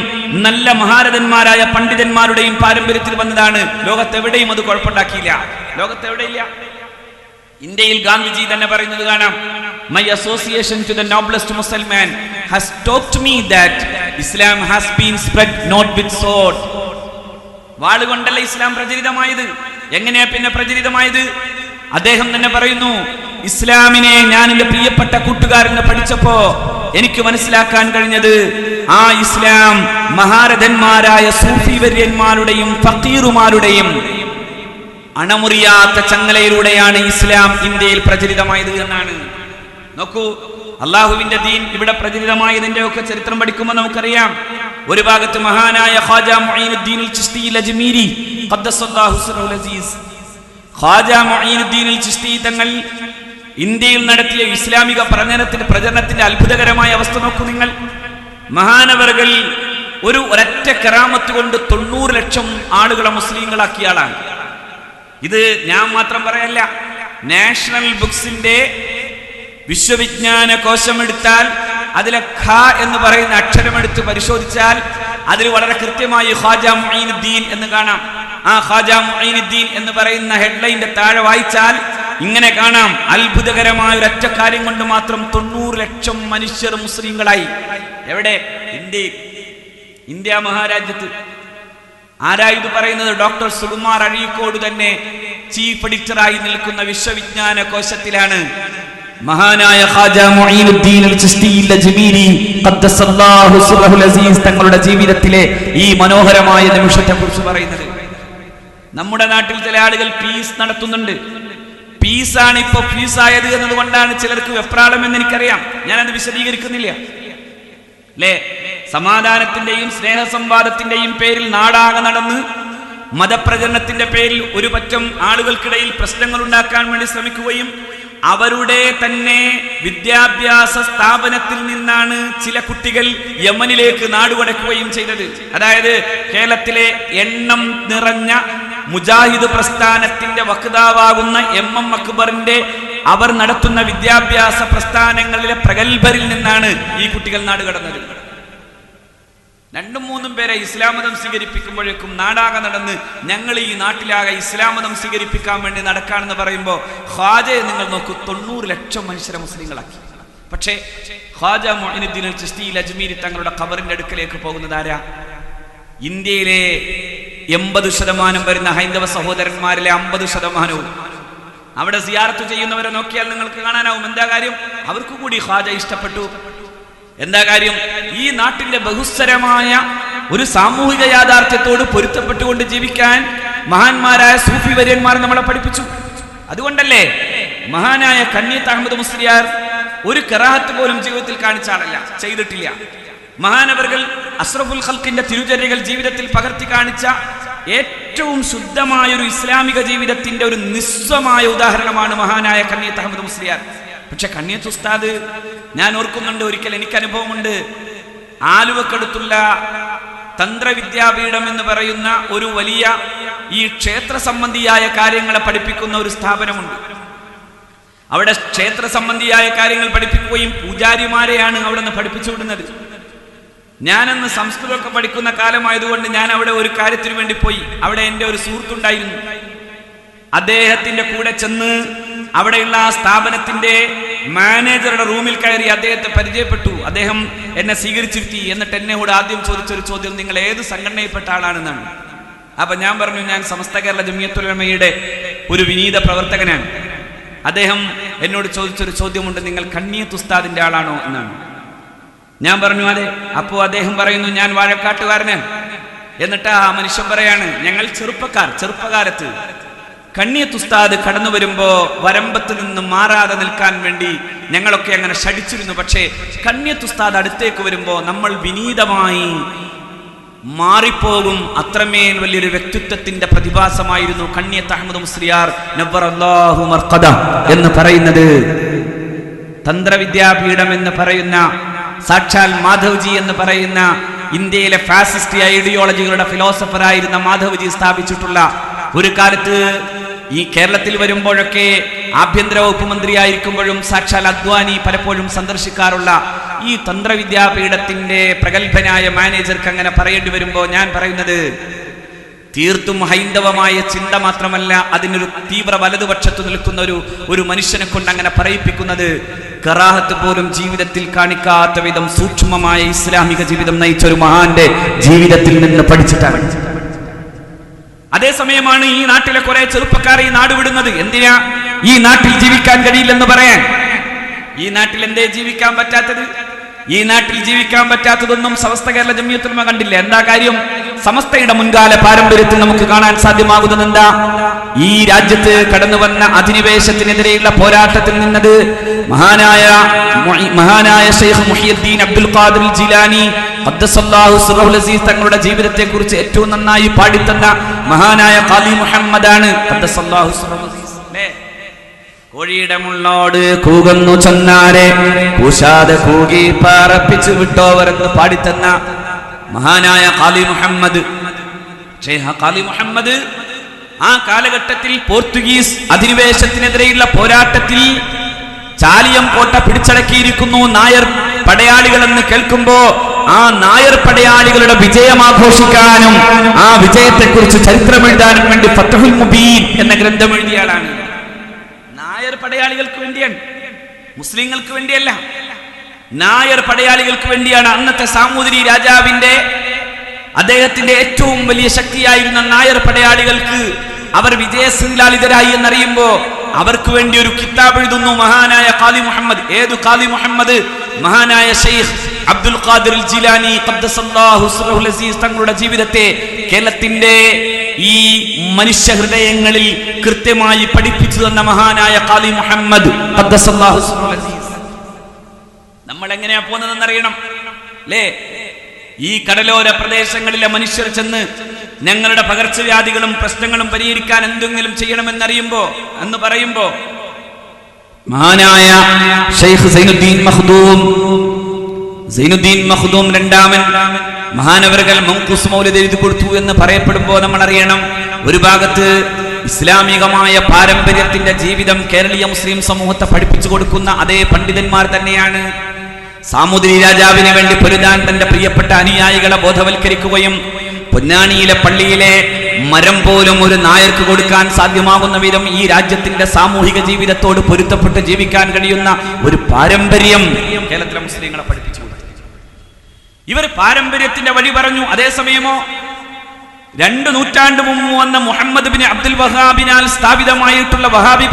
നല്ല മഹാരഥന്മാരായ പണ്ഡിതന്മാരുടെയും പാരമ്പര്യത്തിൽ വന്നതാണ്. ലോകത്തെവിടെയും അത് കുഴപ്പമുണ്ടാക്കിയില്ല, ലോകത്തെവിടെയില്ല. ഇന്ത്യയിൽ ഗാന്ധിജി തന്നെ പറയുന്നത് കാണാം, My association to the noblest Muslim has taught me that Islam has been spread not with sword. വാളുകൊണ്ടല്ല ഇസ്ലാം പ്രചരിതമായത്. എങ്ങനെയാ പിന്നെ പ്രചരിതമായത്? അദ്ദേഹം തന്നെ പറയുന്നു, ഇസ്ലാമിനെ ഞാൻ എന്റെ പ്രിയപ്പെട്ട കൂട്ടുകാരനെ പഠിച്ചപ്പോ എനിക്ക് മനസ്സിലാക്കാൻ കഴിഞ്ഞത് ആ ഇസ്ലാം മഹാരഥന്മാരായ സൂഫി വര്യന്മാരുടെയും ഫക്കീറുമാരുടെയും അണമുറിയാത്ത ചങ്ങലയിലൂടെയാണ് ഇസ്ലാം ഇന്ത്യയിൽ പ്രചരിതമായത് എന്നാണ്. നോക്കൂ, അള്ളാഹുവിന്റെ ദീൻ ഇവിടെ പ്രചരിതമായതിന്റെ ഒക്കെ ചരിത്രം പഠിക്കുമ്പോൾ നമുക്കറിയാം. ഒരു ഭാഗത്ത് മഹാനായ ഖാജ മുഈനുദ്ദീൻ ചിശ്തി അജ്മീരി ഖദ്ദസല്ലാഹു സിറഹുൽ അസീസ്, ഖാജ മുഈനുദ്ദീൻ ചിശ്തി തങ്ങൾ ഇന്ത്യയിൽ നടത്തിയ ഇസ്ലാമിക പ്രചരണത്തിന്റെ അത്ഭുതകരമായ അവസ്ഥ നോക്കൂ നിങ്ങൾ. മഹാനവറുകൾ ഒരൊറ്റ കറാമത്ത് കൊണ്ട് 90 ലക്ഷം ആളുകളെ മുസ്ലിങ്ങളാക്കിയ ആളാണ്. ഇത് ഞാൻ മാത്രം പറയല്ല. നാഷണൽ ബുക്സിന്റെ വിശ്വവിജ്ഞാന കോശം എടുത്താൽ അതിലെ ഖ എന്ന് പറയുന്ന അക്ഷരമെടുത്ത് പരിശോധിച്ചാൽ അതിൽ വളരെ കൃത്യമായി ഖാജ മുഈനുദ്ദീൻ എന്ന് കാണാം. ആ ഖാജ മുഈനുദ്ദീൻ എന്ന് പറയുന്ന ഹെഡ്ലൈന്റെ താഴെ വായിച്ചാൽ ഇങ്ങനെ കാണാം, അത്ഭുതകരമായ ഒരൊറ്റ കാര്യം കൊണ്ട് മാത്രം 90 ലക്ഷം മനുഷ്യർ മുസ്ലിങ്ങളായി. എവിടെ? ഇന്ത്യ മഹാരാജ്യത്ത്. ആരാ ഇത് പറയുന്നത്? ഡോക്ടർ സുകുമാർ അഴീക്കോട് തന്നെ ചീഫ് എഡിറ്ററായി നിൽക്കുന്ന വിശ്വവിജ്ഞാന കോശത്തിലാണ് മഹാനായ ഖാജ മുഈനുദ്ദീൻ ചിശ്തി അജ്മീരി ഖദ്ദസല്ലാഹു സിറഹുൽ അസീസ് തങ്ങളുടെ ജീവിതത്തിലെ ഈ മനോഹരമായ നിമിഷത്തെ കുറിച്ച് പറയുന്നത്. നമ്മുടെ നാട്ടിൽ ചില ആളുകൾ പീസ് നടത്തുന്നുണ്ട്. പീസാണ് ഇപ്പൊ പീസായത് എന്നതുകൊണ്ടാണ് ചിലർക്ക് വെപ്രാളം എന്ന് എനിക്കറിയാം. ഞാനത് വിശദീകരിക്കുന്നില്ല. അല്ലേ? സമാധാനത്തിന്റെയും സ്നേഹസംവാദത്തിന്റെയും പേരിൽ നാടാകെ നടന്ന് മതപ്രചരണത്തിന്റെ പേരിൽ ഒരു പറ്റം ആളുകൾക്കിടയിൽ പ്രശ്നങ്ങൾ ഉണ്ടാക്കാൻ വേണ്ടി ശ്രമിക്കുകയും അവരുടെ തന്നെ വിദ്യാഭ്യാസ സ്ഥാപനത്തിൽ നിന്നാണ് ചില കുട്ടികൾ യമനിലേക്ക് നാടുകടക്കുകയും ചെയ്തത്. അതായത് കേരളത്തിലെ നിറഞ്ഞ മുജാഹിദ് പ്രസ്ഥാനത്തിന്റെ വക്താവാകുന്ന MM അക്ബറിന്റെ അവർ നടത്തുന്ന വിദ്യാഭ്യാസ പ്രസ്ഥാനങ്ങളിലെ പ്രഗത്ഭരിൽ നിന്നാണ് ഈ കുട്ടികൾ നാടുകടന്നത്. 2-3 പേരെ ഇസ്ലാം മതം സ്വീകരിപ്പിക്കുമ്പോഴേക്കും നാടാകെ നടന്ന് ഞങ്ങൾ ഈ നാട്ടിലാകെ ഇസ്ലാം മതം സ്വീകരിപ്പിക്കാൻ വേണ്ടി നടക്കാണെന്ന് പറയുമ്പോൾ ഖാജയെ നിങ്ങൾ നോക്കൂ, 90 ലക്ഷം മനുഷ്യരെ മുസ്ലിങ്ങളാക്കി. പക്ഷേ ഖാജ മുഈനുദ്ദീൻ ചിശ്തി അജ്മീരി തങ്ങളുടെ ഖബറിന്റെ അടുക്കലേക്ക് പോകുന്നത് ആരാ? ഇന്ത്യയിലെ 80% വരുന്ന ഹൈന്ദവ സഹോദരന്മാരിലെ 50%വും അവിടെ സിയാറത്ത് ചെയ്യുന്നവരെ നോക്കിയാൽ നിങ്ങൾക്ക് കാണാനാവും. എന്താ കാര്യം? അവർക്ക് കൂടി ഖാജ ഇഷ്ടപ്പെട്ടു. എന്താ കാര്യം? ഈ നാട്ടിലെ ബഹുസ്വരമായ ഒരു സാമൂഹിക യാഥാർത്ഥ്യത്തോട് പൊരുത്തപ്പെട്ടുകൊണ്ട് ജീവിക്കാൻ മഹാന്മാരായ സൂഫി വര്യന്മാർ നമ്മളെ പഠിപ്പിച്ചു. അതുകൊണ്ടല്ലേ മഹാനായ കണ്ണിയത്ത് അഹമ്മദ് മുസ്ലിയാർ ഒരു കറാഹത്ത് പോലും ജീവിതത്തിൽ കാണിച്ച ആളല്ല, ചെയ്തിട്ടില്ല. മഹാനവറുകൾ അഷ്റഫുൽ ഖൽഖിന്റെ തിരുചര്യകൾ ജീവിതത്തിൽ പകർത്തി കാണിച്ച ഏറ്റവും ശുദ്ധമായ ഒരു ഇസ്ലാമിക ജീവിതത്തിന്റെ ഒരു നിസ്വമായ ഉദാഹരണമാണ് മഹാനായ കണ്ണിയത്ത് അഹമ്മദ് മുസ്ലിയാർ. പക്ഷെ കണ്ണിയത്ത് ഉസ്താദ്, ഞാൻ ഓർക്കുന്നുണ്ട്, ഒരിക്കൽ എനിക്ക് അനുഭവമുണ്ട്. ആലുവക്കടുത്തുള്ള തന്ത്രവിദ്യാപീഠം എന്ന് പറയുന്ന ഒരു വലിയ ഈ ക്ഷേത്ര സംബന്ധിയായ കാര്യങ്ങളെ പഠിപ്പിക്കുന്ന ഒരു സ്ഥാപനമുണ്ട്. അവിടെ ക്ഷേത്ര സംബന്ധിയായ കാര്യങ്ങൾ പഠിപ്പിക്കുകയും പൂജാരിമാരെയാണ് അവിടെ നിന്ന് പഠിപ്പിച്ചുവിടുന്നത്. ഞാനന്ന് സംസ്കൃതമൊക്കെ പഠിക്കുന്ന കാലമായതുകൊണ്ട് ഞാൻ അവിടെ ഒരു കാര്യത്തിന് വേണ്ടി പോയി. അവിടെ എൻ്റെ ഒരു സുഹൃത്തുണ്ടായിരുന്നു. അദ്ദേഹത്തിന്റെ കൂടെ ചെന്ന് അവിടെയുള്ള ആ സ്ഥാപനത്തിന്റെ മാനേജറുടെ റൂമിൽ കയറി അദ്ദേഹത്തെ പരിചയപ്പെട്ടു. അദ്ദേഹം എന്നെ സ്വീകരിച്ചിരുത്തി. എന്നിട്ട് എന്നോട് ആദ്യം ചോദിച്ചൊരു ചോദ്യം, നിങ്ങൾ ഏത് സംഘടനയിൽപ്പെട്ട ആളാണെന്നാണ്. അപ്പൊ ഞാൻ പറഞ്ഞു, ഞാൻ സമസ്ത കേരള ജമിയത്തുൽ ഉലമയുടെ ഒരു വിനീത പ്രവർത്തകനാണ്. അദ്ദേഹം എന്നോട് ചോദിച്ചൊരു ചോദ്യമുണ്ട്, നിങ്ങൾ കണ്ണിയത്ത് ഉസ്താദിന്റെ ആളാണോ എന്നാണ്. ഞാൻ പറഞ്ഞു അതെ. അപ്പോൾ അദ്ദേഹം പറയുന്നു, ഞാൻ വാഴക്കാട്ടുകാരനാണ്. എന്നിട്ട് ആ മനുഷ്യൻ പറയാണ്, ഞങ്ങൾ ചെറുപ്പകാലത്ത് കണ്ണിയത്ത് ഉസ്താദ് കടന്നു വരുമ്പോ വരമ്പത്ത് നിന്ന് മാറാതെ നിൽക്കാൻ വേണ്ടി ഞങ്ങളൊക്കെ അങ്ങനെ ശഠിച്ചിരുന്നു. പക്ഷേ കണ്ണിയത്ത് ഉസ്താദ് അടുത്തേക്ക് വരുമ്പോ നമ്മൾ വിനീതമായി മാറിപ്പോകും. അത്രമേൽ വലിയൊരു വ്യക്തിത്വത്തിന്റെ പ്രതിഭാസമായിരുന്നു കണ്ണിയത്ത് അഹമ്മദ് മുസ്ലിയാർ നവ്വറല്ലാഹു മർഖദ എന്ന് പറയുന്നത്. തന്ത്രവിദ്യാപീഠം എന്ന് പറയുന്ന സാക്ഷാൽ മാധവ്ജി എന്ന് പറയുന്ന ഇന്ത്യയിലെ ഫാസിസ്റ്റ് ഐഡിയോളജികളുടെ ഫിലോസഫറായിരുന്ന മാധവ്ജി സ്ഥാപിച്ചിട്ടുള്ള, ഒരു കാലത്ത് ഈ കേരളത്തിൽ വരുമ്പോഴൊക്കെ ആഭ്യന്തര വകുപ്പ് മന്ത്രിയായിരിക്കുമ്പോഴും സാക്ഷാൽ അദ്വാനി പലപ്പോഴും സന്ദർശിക്കാറുള്ള ഈ തന്ത്രവിദ്യാപീഠത്തിന്റെ പ്രഗത്ഭനായ മാനേജർക്ക് അങ്ങനെ പറയേണ്ടി വരുമ്പോൾ ഞാൻ പറയുന്നത്, തീർത്തും ഹൈന്ദവമായ ചിന്ത മാത്രമല്ല, അതിനൊരു തീവ്ര വലതുപക്ഷത്ത് നിൽക്കുന്ന ഒരു മനുഷ്യനെ കൊണ്ട് അങ്ങനെ പറയിപ്പിക്കുന്നത്, കറാഹത്ത് പോലും ജീവിതത്തിൽ കാണിക്കാത്ത വിധം സൂക്ഷ്മമായ ഇസ്ലാമിക ജീവിതം നയിച്ച ഒരു മഹാന്റെ ജീവിതത്തിൽ നിന്ന് പഠിച്ചിട്ടാണ്. അതേസമയമാണ് ഈ നാട്ടിലെ കുറെ ചെറുപ്പക്കാർ ഈ നാട് വിടുന്നത്. എന്തിനാ? ഈ നാട്ടിൽ ജീവിക്കാൻ കഴിയില്ലെന്ന് പറയാൻ. ഈ നാട്ടിൽ എന്തേ ജീവിക്കാൻ പറ്റാത്തത്? ഈ നാട്ടിൽ ജീവിക്കാൻ പറ്റാത്തതൊന്നും സമസ്ത കേരള ജംഇയ്യത്തുൽ ഉലമ കണ്ടില്ല. എന്താ കാര്യം? സമസ്തയുടെ മുൻകാല പാരമ്പര്യത്തിൽ നമുക്ക് കാണാൻ സാധ്യമാകുന്നത് എന്താ? ഈ രാജ്യത്ത് കടന്നു വന്ന അധിനിവേശത്തിനെതിരെയുള്ള പോരാട്ടത്തിൽ നിന്നത് മഹാനായ ഷെയ്ഖ് മുഹിയുദ്ദീൻ അബ്ദുൽ ഖാദിർ ജിലാനി ഖദ്ദസല്ലാഹു സിർറഹുൽ അസീസ് തങ്ങളുടെ ജീവിതത്തെ കുറിച്ച് ഏറ്റവും നന്നായി പാടിത്തന്ന മഹാനായ ഖാലി മുഹമ്മദാണ്. ഖദ്ദസല്ലാഹു സിർറഹുൽ അസീസ്. കോഴിയുടെ മുള്ളോട് കൂകുന്നു ചൊന്നാരെ കൂശാതെ കൂകി പറപ്പിച്ചു വിട്ടോവരെന്ന് പാടിത്തന്ന മഹാനായ ഖാലി മുഹമ്മദ്. ഖാലി മുഹമ്മദ് ആ കാലഘട്ടത്തിൽ പോർച്ചുഗീസ് അധിനിവേശത്തിനെതിരെയുള്ള പോരാട്ടത്തിൽ ചാലിയം കോട്ട പിടിച്ചടക്കിയിരിക്കുന്നു നായർ പടയാളികളെന്ന് കേൾക്കുമ്പോ ആ നായർ പടയാളികളുടെ വിജയം ആഘോഷിക്കാനും ആ വിജയത്തെക്കുറിച്ച് ചരിത്രമെഴുതാനും വേണ്ടി ഫത്ഹുൽ മുബീൻ എന്ന ഗ്രന്ഥം എഴുതിയാളാണ്. നായർ പടയാളികൾക്ക് വേണ്ടിയാണ്, മുസ്ലിങ്ങൾക്ക് വേണ്ടിയല്ല. നായർ പടയാളികൾക്ക് വേണ്ടിയാണ്. അന്നത്തെ സാമൂതിരി രാജാവിന്റെ അദ്ദേഹത്തിന്റെ ഏറ്റവും വലിയ ശക്തിയായിരുന്ന നായർ പടയാളികൾക്ക് അവർ വിജയശ്രീലാളിതരായി എന്നറിയുമ്പോ അവർക്ക് വേണ്ടി ഒരു കിതാബ് എഴുതുന്നു മഹാനായ ഖാലി മുഹമ്മദ്. ഏതു ഖാലി മുഹമ്മദ്? മഹാനായ ഷെയ്ഖ് അബ്ദുൽ ഖാദിർ ജിലാനി ഖദ്ദസല്ലാഹു സിർറഹുൽ അസീസ് തങ്ങളുടെ ജീവിതത്തെ കേരളത്തിന്റെ ഈ മനുഷ്യ ഹൃദയങ്ങളിൽ കൃത്യമായി പഠിപ്പിച്ചു തന്ന മഹാനായ ഖാലി മുഹമ്മദ് ഖദ്ദസല്ലാഹു സിർറഹുൽ അസീസ്. നമ്മൾ എങ്ങനെയാ പോകുന്നതെന്നറിയണം അല്ലേ? ഈ കടലോര പ്രദേശങ്ങളിലെ മനുഷ്യർ ചെന്ന് ഞങ്ങളുടെ പകർച്ചവ്യാധികളും പ്രശ്നങ്ങളും പരിഹരിക്കാൻ എന്തെങ്കിലും ചെയ്യണമെന്നറിയുമ്പോ എന്ന് പറയുമ്പോ മഹാനായ ഷെയ്ഖ് സൈനുദ്ദീൻ മഖ്ദൂം രണ്ടാമൻ മഹാനവറുകൾ മൗഖൂസ് മൗലിദ് എഴുതി കൊടുത്തു എന്ന് പറയപ്പെടുമ്പോ നമ്മൾ അറിയണം, ഒരു ഭാഗത്ത് ഇസ്ലാമികമായ പാരമ്പര്യത്തിന്റെ ജീവിതം കേരളീയ മുസ്ലിം സമൂഹത്തെ പഠിപ്പിച്ചു കൊടുക്കുന്ന അതേ പണ്ഡിതന്മാർ തന്നെയാണ് സാമൂതിരി രാജാവിന് വേണ്ടി പൊരുതാൻ തന്റെ പ്രിയപ്പെട്ട അനുയായികളെ ബോധവൽക്കരിക്കുകയും പൊന്നാനിയിലെ പള്ളിയിലെ മരം പോലും ഒരു നായർക്ക് കൊടുക്കാൻ സാധ്യമാകുന്ന വിധം ഈ രാജ്യത്തിന്റെ സാമൂഹിക ജീവിതത്തോട് പൊരുത്തപ്പെട്ട് ജീവിക്കാൻ കഴിയുന്ന ഒരു പാരമ്പര്യം കേരളത്തിലെ മുസ്ലിങ്ങളെ പഠിപ്പിച്ചു കൊടുത്തു. ഇവർ പാരമ്പര്യത്തിന്റെ വഴി പറഞ്ഞു. അതേസമയമോ 2 നൂറ്റാണ്ട് മുമ്പ് വന്ന മുഹമ്മദ് ബിൻ അബ്ദുൽ വഹാബിനാൽ സ്ഥാപിതമായിട്ടുള്ള വഹാബി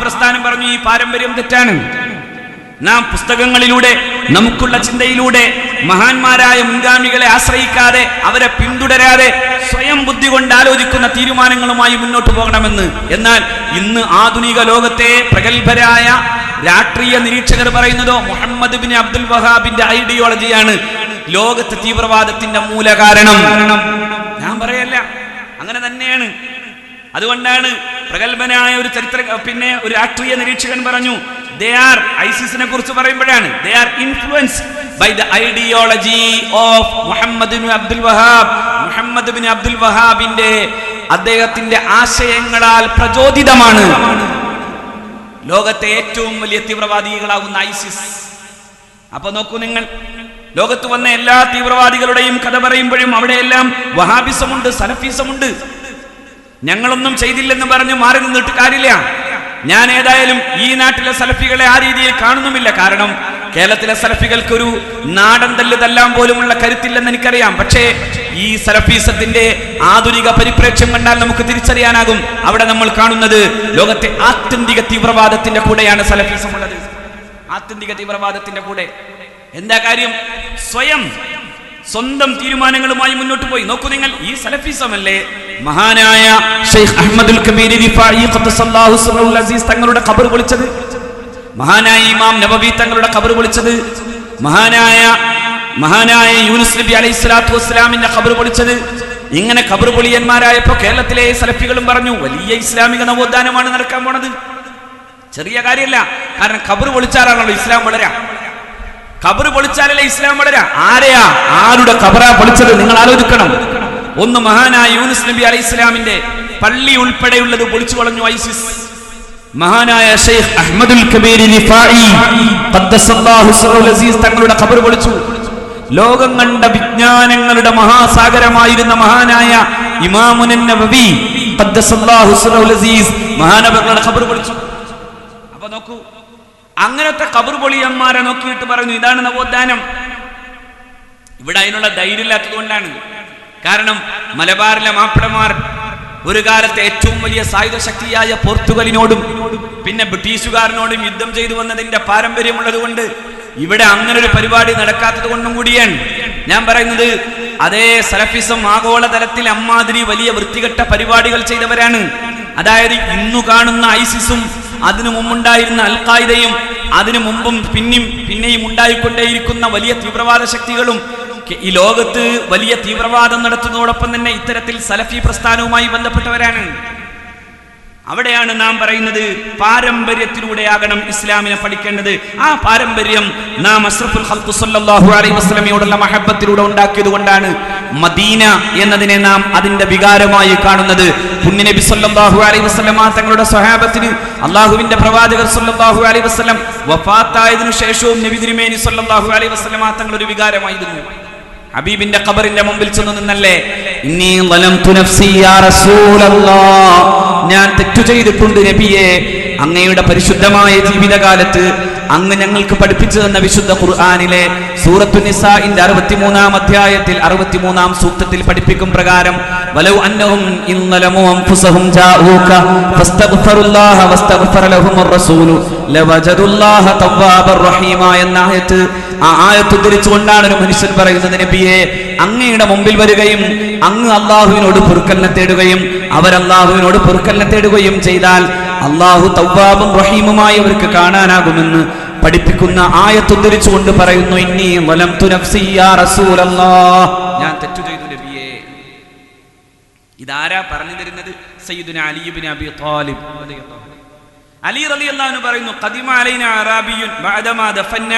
പ്രസ്ഥാനം പറഞ്ഞു ഈ പാരമ്പര്യം തെറ്റാണ്. നാം പുസ്തകങ്ങളിലൂടെ നമുക്കുള്ള ചിന്തയിലൂടെ മഹാന്മാരായ മുൻഗാമികളെ ആശ്രയിക്കാതെ അവരെ പിന്തുടരാതെ സ്വയം ബുദ്ധി കൊണ്ട് ആലോചിക്കുന്ന തീരുമാനങ്ങളുമായി മുന്നോട്ട് പോകണമെന്ന്. എന്നാൽ ഇന്ന് ആധുനിക ലോകത്തെ പ്രഗത്ഭരായ രാഷ്ട്രീയ നിരീക്ഷകർ പറയുന്നതോ മുഹമ്മദ് ബിൻ അബ്ദുൽ വഹാബിന്റെ ഐഡിയോളജിയാണ് ലോകത്തെ തീവ്രവാദത്തിന്റെ മൂലകാരണം. ഞാൻ പറയല്ല, അങ്ങനെ തന്നെയാണ്. അതുകൊണ്ടാണ് പ്രഗത്ഭനായ ഒരു ഒരു രാഷ്ട്രീയ നിരീക്ഷകൻ പറഞ്ഞു, ഐസിസിനെ കുറിച്ച് പറയുമ്പോഴാണ് they are influenced by the ideology of Muhammad bin Abdul വഹാബിന്റെ അദ്ദേഹത്തിന്റെ ആശയങ്ങളാൽ പ്രചോദിതമാണ് ലോകത്തെ ഏറ്റവും വലിയ തീവ്രവാദികളാകുന്ന ഐസിസ്. അപ്പൊ നോക്കൂ നിങ്ങൾ, ലോകത്ത് വന്ന എല്ലാ തീവ്രവാദികളുടെയും കഥ പറയുമ്പോഴും അവിടെയെല്ലാം വഹാബിസമുണ്ട്, സലഫിസമുണ്ട്. ഞങ്ങളൊന്നും ചെയ്തില്ലെന്ന് പറഞ്ഞ് മാറി നിന്നിട്ട് കാര്യമില്ല. ഞാൻ ഏതായാലും ഈ നാട്ടിലെ സലഫികളെ ആ രീതിയിൽ കാണുന്നുമില്ല. കാരണം കേരളത്തിലെ സലഫികൾക്കൊരു നാടൻ തല്ല് തല്ലാൻ പോലുമുള്ള കരുത്തില്ലെന്ന് എനിക്കറിയാം. പക്ഷേ ഈ സലഫീസത്തിന്റെ ആധുനിക പരിപ്രേക്ഷ്യം കണ്ടാൽ നമുക്ക് തിരിച്ചറിയാനാകും. അവിടെ നമ്മൾ കാണുന്നത് ലോകത്തെ ആത്യന്തിക തീവ്രവാദത്തിന്റെ കൂടെയാണ് സലഫീസം ഉള്ളത്. ആത്യന്തിക തീവ്രവാദത്തിന്റെ കൂടെ. എന്താ കാര്യം? സ്വന്തം തീരുമാനങ്ങളുമായി മുന്നോട്ട് പോയി. നോക്കൂ നിങ്ങൾ, ഈ സലഫിസം അല്ലേ മഹാനായ ഷെയ്ഖ് അഹ്മദുൽ കബീർ റിഫായി ഖദ്ദസല്ലാഹു സിർറഹുൽ അസീസ് തങ്ങളുടെ ഖബർ പൊളിച്ചത്, മഹാനായ ഇമാം നബവി തങ്ങളുടെ ഖബർ പൊളിച്ചത്, മഹാനായ യൂനുസ് നബി അലൈഹിസ്സലാത്തു വസ്സലാമിന്റെ ഖബർ പൊളിച്ചത്. ഇങ്ങനെ ഖബർ പൊളിയന്മാരായപ്പോ കേരളത്തിലെ സലഫികളും പറഞ്ഞു വലിയ ഇസ്ലാമിക നവോത്ഥാനമാണ് നടക്കാൻ പോണത്. ചെറിയ കാര്യമല്ല. കാരണം ഖബർ പൊളിച്ചാലാണല്ലോ ഇസ്ലാം വളരാ. ഖബർ പൊളിച്ചാലല്ലേ ഇസ്ലാം വളരാ. ആരുടെ ഖബറാ പൊളിച്ചത് നിങ്ങൾ ആലോചിക്കണം. ഒന്ന് മഹാനായ യൂനുസ് നബി അലൈഹി ഇസ്ലാമിന്റെ പള്ളി ഉൾപ്പെടെയുള്ളത് പൊളിച്ചു കളഞ്ഞു ഐസിസ്. മഹാനായ ഷെയ്ഖ് അഹ്മദുൽ കബീർ റിഫായി ഖദ്ദസല്ലാഹു സിറഹുൽ അസീസ് തങ്ങളുടെ ഖബർ പൊളിച്ചു. ലോകം കണ്ട വിജ്ഞാനങ്ങളുടെ മഹാസാഗരമായിരുന്ന മഹാനായ ഇമാമുൻ നബവി ഖദ്ദസല്ലാഹു സിറഹുൽ അസീസ് മഹാനബിയുടെ ഖബർ പൊളിച്ചു. അപ്പൊ നോക്കൂ, അങ്ങനത്തെ ഖബർ പൊളിയന്മാരെ നോക്കിയിട്ട് പറഞ്ഞു ഇതാണ് നവോത്ഥാനം. ഇവിടെ അതിനുള്ള ധൈര്യമില്ലാത്തത് കൊണ്ടാണ്. കാരണം മലബാറിലെ മാപ്പിളമാർ ഒരു കാലത്ത് ഏറ്റവും വലിയ സായുധ ശക്തിയായ പോർത്തുഗലിനോടും പിന്നെ ബ്രിട്ടീഷുകാരനോടും യുദ്ധം ചെയ്തു വന്നതിന്റെ പാരമ്പര്യമുള്ളത് കൊണ്ട് ഇവിടെ അങ്ങനെ ഒരു പരിപാടി നടക്കാത്തത് കൊണ്ടും കൂടിയാണ് ഞാൻ പറയുന്നത്. അതേ സലഫിസം ആഗോളതലത്തിൽ അമ്മാതിരി വലിയ വൃത്തികെട്ട പരിപാടികൾ ചെയ്തവരാണ്. അതായത് ഇന്നു കാണുന്ന ഐസിസും അതിനു മുമ്പുണ്ടായിരുന്ന അൽ ഖായിദയും അതിനു മുമ്പും പിന്നെയും ഉണ്ടായിക്കൊണ്ടേയിരിക്കുന്ന വലിയ തീവ്രവാദ ശക്തികളും ഈ ലോകത്ത് വലിയ തീവ്രവാദം നടത്തുന്നതോടൊപ്പം തന്നെ ഇത്തരത്തിൽ സലഫി പ്രസ്ഥാനവുമായി ബന്ധപ്പെട്ടവരാണ്. അവിടെയാണ് നാം പറയുന്നത് പാരമ്പര്യത്തിലൂടെയാകണം ഇസ്ലാമിനെ പഠിക്കേണ്ടത്. ആ പാരമ്പര്യം നാം അഷ്റഫുൽ ഖൽഖ് സല്ലല്ലാഹു അലൈഹി വസല്ലമയോടുള്ള മഹബ്ബത്തിലൂടെ ഉണ്ടാക്കിയത് കൊണ്ടാണ് മദീന എന്നതിനെ നാം അതിന്റെ വികാരമായി കാണുന്നത്. പുണ്യനബി സല്ലല്ലാഹു അലൈഹി വസല്ലമ തങ്ങളുടെ സ്വഹാബത്തിന് അല്ലാഹുവിന്റെ പ്രവാചകർ സല്ലല്ലാഹു അലൈഹി വസല്ലം വഫാത്തായതിനു ശേഷവും നബി തിരുമേനി സല്ലല്ലാഹു അലൈഹി വസല്ലമ തങ്ങളൊരു വികാരമായിരുന്നു. ഹബീബിന്റെ ഖബറിന്റെ മുമ്പിൽ ചെന്ന് നിന്നല്ലേ ഇന്നി ളലംതു നഫ്സി യാ റസൂലല്ലാഹ്, ഞാൻ തെറ്റു ചെയ്തിട്ടുണ്ട് നബിയെ. അങ്ങയുടെ പരിശുദ്ധമായ ജീവിതകാലത്ത് അങ്ങ് ഞങ്ങൾക്ക് പഠിപ്പിച്ചു തന്ന വിശുദ്ധ ഖുർആനിലെ സൂറത്തു നിസാഇന്റെ 63-ാം അധ്യായത്തിൽ 63-ാം സൂക്തത്തിൽ പഠിപ്പിക്കും പ്രകാരം വലൗ അന്നഹും ഇന്നലമു അൻഫുസഹും ജാഊക ഫസ്തഗ്ഫിറുല്ലാഹ വസ്തഗ്ഫറ ലഹുമുർ റസൂലു ലവജദുല്ലാഹ തവ്വാബർ റഹീമ എന്ന ആയത്ത്. ആ ആയത്ത് ഉദ്ധരിച്ചുകൊണ്ടാണ് ഒരു മനുഷ്യൻ പറയുന്നത് നബിയെ, അങ്ങയുടെ മുമ്പിൽ വരികയും അങ്ങ് അല്ലാഹുവിനോട് പൊറുക്കലിനെ തേടുകയും അവർ അല്ലാഹുവിനോട് പൊറുക്കലിനെ തേടുകയും ചെയ്താൽ അല്ലാഹു തവ്വാബും റഹീമുമായി അവർക്ക് കാണാനാകുമെന്ന് പഠിപ്പിക്കുന്ന ആയത്ത് ഉദ്ധരിച്ചുകൊണ്ട് പറയുന്നു ഇന്നി വലംതു നഫ്സി യാ റസൂലല്ലാഹ്, ഞാൻ തെറ്റു ചെയ്തു നബിയെ. ഇതാരാ പറഞ്ഞു തരുന്നത്? സയ്യിദുനാ അലി ഇബ്നു അബി ത്വാലിബ് റളിയല്ലാഹു അൻഹു. അലി റളിയല്ലാഹു അൻഹു പറയുന്നു ഖദിമ അലൈനാ അറാബിയുൻ ബഅദമാ ദഫന്ന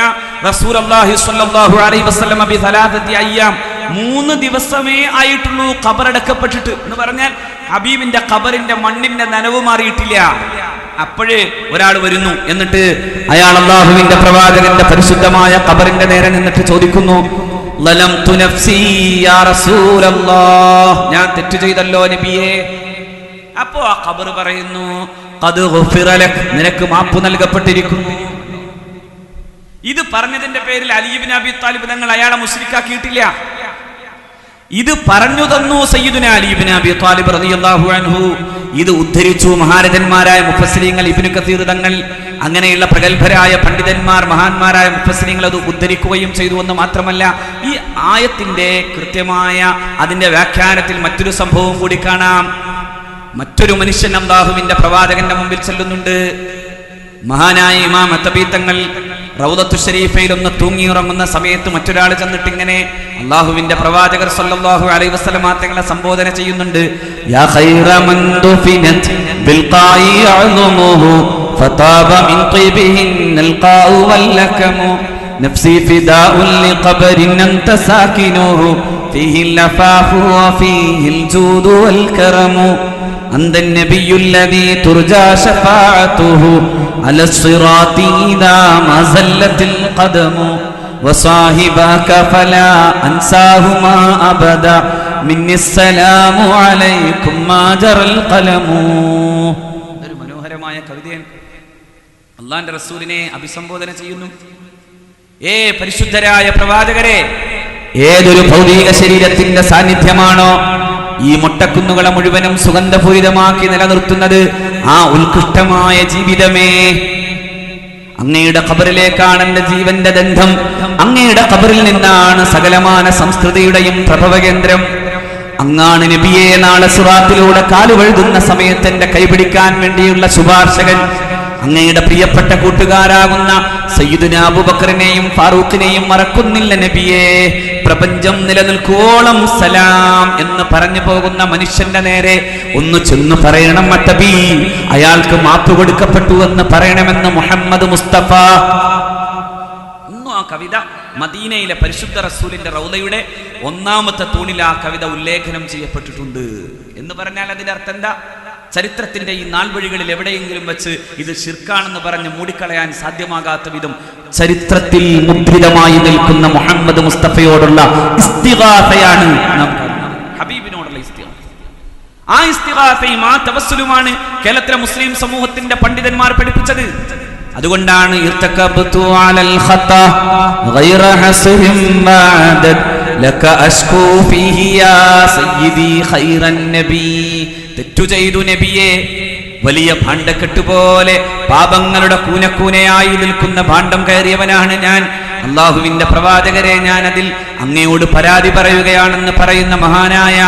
റസൂലുള്ളാഹി സ്വല്ലല്ലാഹു അലൈഹി വസല്ലം ബി സലാസത്തി അയ്യാം, 3 ദിവസമേ ആയിട്ടുള്ളൂ ഖബറടക്കപ്പെട്ടിട്ട് എന്ന് പറഞ്ഞാൽ ഹബീബിന്റെ ഖബറിന്റെ മണ്ണിന്റെ നനവ് മാറിയിട്ടില്ല. അപ്പോഴേ ഒരാൾ വരുന്നു, എന്നിട്ട് അയാൾ അല്ലാഹുവിന്റെ പ്രവാചകന്റെ പരിശുദ്ധമായ ഖബറിന്റെ നേരെ നിന്നിട്ട് ചോദിക്കുന്നു ലലംതു നഫ്സി യാ റസൂലല്ലാഹ്, ഞാൻ തെറ്റു ചെയ്തല്ലോ നബിയേ. അപ്പോ ആ ഖബർ പറയുന്നു ഖദ് ഗുഫിറ ലക്, നിനക്ക് മാപ്പ് നൽകപ്പെട്ടിരിക്കുന്നു. ഇത് പറഞ്ഞതിന്റെ പേരിൽ അലി ഇബ്നു അബി ത്വാലിബ് തങ്ങൾ അയാളെ മുശ്രിക്കാക്കിയിട്ടില്ല. ഇത് പറഞ്ഞു തന്നു സയ്യിദുനാ അലി ഇബ്നു അബി ത്വാലിബ് റളിയല്ലാഹു അൻഹു. ഇത് ഉദ്ധരിച്ചു മഹാരഥന്മാരായ മുഫസ്സിരീങ്ങൾ ഇബ്നു കസീർ തങ്ങൾ, അങ്ങനെയുള്ള പ്രഗത്ഭരായ പണ്ഡിതന്മാർ മഹാന്മാരായ മുഫസ്സിരീങ്ങൾ അത് ഉദ്ധരിക്കുകയും ചെയ്തു എന്ന് മാത്രമല്ല, ഈ ആയത്തിന്റെ കൃത്യമായ അതിന്റെ വ്യാഖ്യാനത്തിൽ മറ്റൊരു സംഭവം കൂടി കാണാം. മറ്റൊരു മനുഷ്യൻ അല്ലാഹുവിന്റെ പ്രവാചകന്റെ മുമ്പിൽ ചെല്ലുന്നുണ്ട്. മഹാനായ ഇമാം അത്തബി തങ്ങൾ റൗദത്തു ശരീഫയിൽ ഒന്ന് തൂങ്ങിയുറങ്ങുന്ന സമയത്ത് മറ്റൊരാൾ ചെന്നിട്ട് ഇങ്ങനെ അല്ലാഹുവിന്റെ പ്രവാചകർ സല്ലല്ലാഹു അലൈഹി വസല്ലം തങ്ങളെ സംബോധന ചെയ്യുന്നുണ്ട്. യാ ഖൈറ മൻ ദുഫിനത് ബിൽ ഖായി അഅ്ലമുഹു ഫതാബ മിൻ ഖിബിഹിൽ ഖാഉ വല്ലകമു നഫ്സി ഫിദാഉൻ ലിഖബരിൻ അൻത സാകിനുഹു ഫീഹി ലഫാഫു വഫീഹിൽ ജൂദു വൽ കറമു أنت النبي الذي ترجى شفاعته على الصراط إذا ما زلت القدم وصاحبك فلا أنساهما أبدا مني السلام عليكم ما جرى القلم. ഒരു മനോഹരമായ കവിതയാണ്. അല്ലാഹുവിന്റെ റസൂലിനെ അഭിസംബോധന ചെയ്യുന്നു. പരിശുദ്ധരായ പ്രവാചകരെ, ഏതൊരു ഭൗതിക ശരീരത്തിന്റെ സാന്നിധ്യമാണോ ഈ മുട്ടക്കുന്നുകളെ മുഴുവനും സുഗന്ധപൂരിതമാക്കി നിലനിർത്തുന്നത്, ആ ഉത്കൃഷ്ടമായ ജീവിതമേ, അങ്ങയുടെ ഖബറിലേക്കാണ് എന്റെ ജീവന്റെ ഗന്ധം. അങ്ങയുടെ ഖബറിൽ നിന്നാണ് സകലമാന സംസ്കൃതിയുടെയും പ്രഭവകേന്ദ്രം. അങ്ങാണ് നബിയെ നാളെ സിറാത്തിലൂടെ കാലുവഴുതുന്ന സമയത്ത് എന്റെ കൈപിടിക്കാൻ വേണ്ടിയുള്ള ശുപാർശകൻ. അങ്ങയുടെ പ്രിയപ്പെട്ട കൂട്ടുകാരാകുന്ന സയ്യിദുനാ അബൂബക്കറിനെയും ഫാറൂഖിനെയും മറക്കുന്നില്ല നബിയെ. പ്രപഞ്ചം നിലനിൽക്കുവോളം സലാം എന്ന് പറഞ്ഞു പോകുന്ന മനുഷ്യന്റെ നേരെ ഒന്ന് ചെന്ന് പറയണം അത്തബി, അയാൾക്ക് മാപ്പ് കൊടുക്കപ്പെട്ടു എന്ന് പറയണമെന്ന് മുഹമ്മദ് മുസ്തഫ. ഒന്നും ആ കവിത മദീനയിലെ പരിശുദ്ധ റസൂലിന്റെ റൗദയുടെ 1ാമത്തെ തൂണിൽ ആ കവിത ഉല്ലേഖനം ചെയ്യപ്പെട്ടിട്ടുണ്ട് എന്ന് പറഞ്ഞാൽ അതിന്റെ അർത്ഥം എന്താ? ചരിത്രത്തിന്റെ ഈ നാൾവഴികളിൽ എവിടെയെങ്കിലും വെച്ച് ഇത് ശിർക്കാണെന്ന് പറഞ്ഞ് മൂടിക്കളയാൻ സാധ്യമാകാത്ത വിധം ചരിത്രത്തിൽ മുദ്രിതമായി നിൽക്കുന്ന മുഹമ്മദ് മുസ്തഫയോടുള്ള ഇസ്തിഗാസയാണ് നാം കാണുന്നത്. ഹബീബിനോടുള്ള ഇസ്തിഗാസ. ആ ഇസ്തിഗാസയും ആ തവസ്സുലുമാണ് കേരളത്തിലെ മുസ്ലിം സമൂഹത്തിന്റെ പണ്ഡിതന്മാർ പഠിപ്പിച്ചത്. അതുകൊണ്ടാണ് ഇർതകബ്തു അലൽ ഖതാ ഗൈറ ഹസ്രിൻ മഅദദ് ലക അശ്കൂ ഫീഹി യാ സയ്യിദി ഖൈറൻ നബി. തെറ്റു ചെയ്തു നബിയെ, വലിയ ഭാണ്ഡക്കെട്ട് പോലെ പാപങ്ങളുടെ കൂനക്കൂനയായി നിൽക്കുന്ന ഭാണ്ഡം കയറിയവനാണ് ഞാൻ. അള്ളാഹുവിന്റെ പ്രവാചകരെ, ഞാൻ അതിൽ അങ്ങയോട് പരാതി പറയുകയാണെന്ന് പറയുന്ന മഹാനായ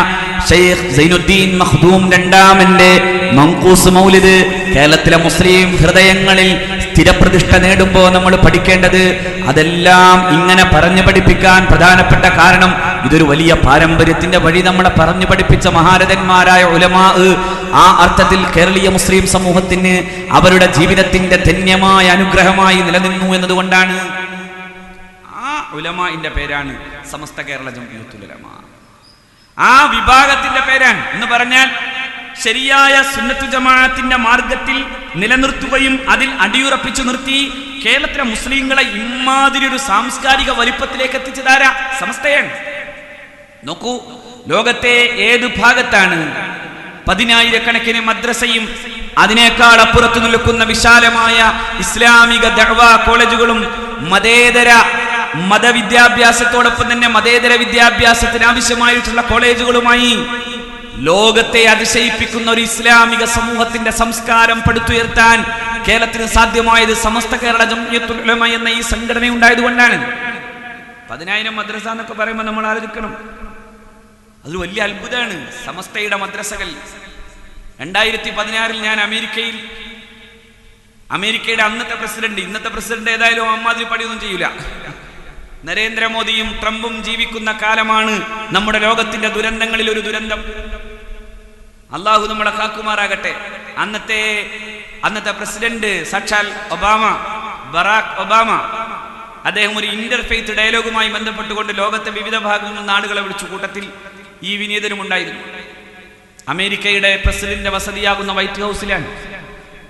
ഷെയ്ഖ് സൈനുദ്ദീൻ മഖ്ദൂം രണ്ടാമന്റെ മങ്കൂസ് മൗലിദ് കേരളത്തിലെ മുസ്ലിം ഹൃദയങ്ങളിൽ സ്ഥിരപ്രതിഷ്ഠ നേടുമ്പോൾ നമ്മൾ പഠിക്കേണ്ടത് അതെല്ലാം ഇങ്ങനെ പറഞ്ഞു പഠിപ്പിക്കാൻ പ്രധാനപ്പെട്ട കാരണം ഇതൊരു വലിയ പാരമ്പര്യത്തിന്റെ വഴി നമ്മളെ പറഞ്ഞു പഠിപ്പിച്ച മഹാരഥന്മാരായ ഉലമാ ആ അർത്ഥത്തിൽ കേരളീയ മുസ്ലിം സമൂഹത്തിന് അവരുടെ ജീവിതത്തിന്റെ ധന്യമായ അനുഗ്രഹമായി നിലനിന്നു എന്നതുകൊണ്ടാണ്. ആ ഉലമാഇന്റെ പേരാണ് സമസ്ത കേരള ജംഇയ്യത്തുൽ ഉലമാ. ആ വിഭാഗത്തിന്റെ പേരാണ് എന്ന് പറഞ്ഞാൽ ശരിയായ സുന്നത്തു ജമാഅത്തിന്റെ മാർഗത്തിൽ നിലനിർത്തുകയും അതിൽ അടിയുറപ്പിച്ചു നിർത്തി കേരളത്തിലെ മുസ്ലിങ്ങളെ ഇമാതിരി ഒരു സാംസ്കാരിക വലിപ്പത്തിലേക്ക് എത്തിച്ചതാരാ? സമസ്തയാണ്. നോക്കൂ, ലോകത്തെ ഏത് ഭാഗത്താണ് 10,000-കണക്കിന് മദ്രസയും അതിനേക്കാൾ അപ്പുറത്ത് നിൽക്കുന്ന വിശാലമായ ഇസ്ലാമിക ദഅ്വാ കോളേജുകളും മതേതര മതവിദ്യാഭ്യാസത്തോടൊപ്പം തന്നെ മതേതര വിദ്യാഭ്യാസത്തിന് ആവശ്യമായിട്ടുള്ള കോളേജുകളുമായി ലോകത്തെ അതിശയിപ്പിക്കുന്ന ഒരു ഇസ്ലാമിക സമൂഹത്തിന്റെ സംസ്കാരം പടുത്തുയർത്താൻ കേരളത്തിന് സാധ്യമായത് സമസ്ത കേരള ജംഇയ്യത്തുൽ ഉലമ എന്ന ഈ സംഘടന ഉണ്ടായതുകൊണ്ടാണ്. 10,000 മദ്രസ എന്നൊക്കെ പറയുമ്പോൾ നമ്മൾ ആലോചിക്കണം, അതൊരു വലിയ അത്ഭുതമാണ്. സമസ്തയുടെ മദ്രസകൾ 2016 ഞാൻ അമേരിക്കയുടെ അന്നത്തെ പ്രസിഡന്റ്, ഇന്നത്തെ പ്രസിഡന്റ് ഏതായാലും അമ്മാതിരി പണിയൊന്നും ചെയ്യൂല. നരേന്ദ്രമോദിയും ട്രംപും ജീവിക്കുന്ന കാലമാണ് നമ്മുടെ ലോകത്തിന്റെ ദുരന്തങ്ങളിൽ ഒരു ദുരന്തം. അള്ളാഹു നമ്മളെ കാക്കുമാറാകട്ടെ. അന്നത്തെ പ്രസിഡന്റ് സാക്ഷാൽ ബറാക് ഒബാമ, അദ്ദേഹം ഒരു ഇന്റർഫെയ്ത്ത് ഡയലോഗുമായി ബന്ധപ്പെട്ടുകൊണ്ട് ലോകത്തെ വിവിധ ഭാഗങ്ങളിൽ നിന്ന് ആളുകളെ വിളിച്ചു. കൂട്ടത്തിൽ ഈ വിനീതനും ഉണ്ടായിരുന്നു. അമേരിക്കയുടെ പ്രസിഡന്റ് വസതിയാകുന്ന വൈറ്റ് ഹൗസിലാണ്.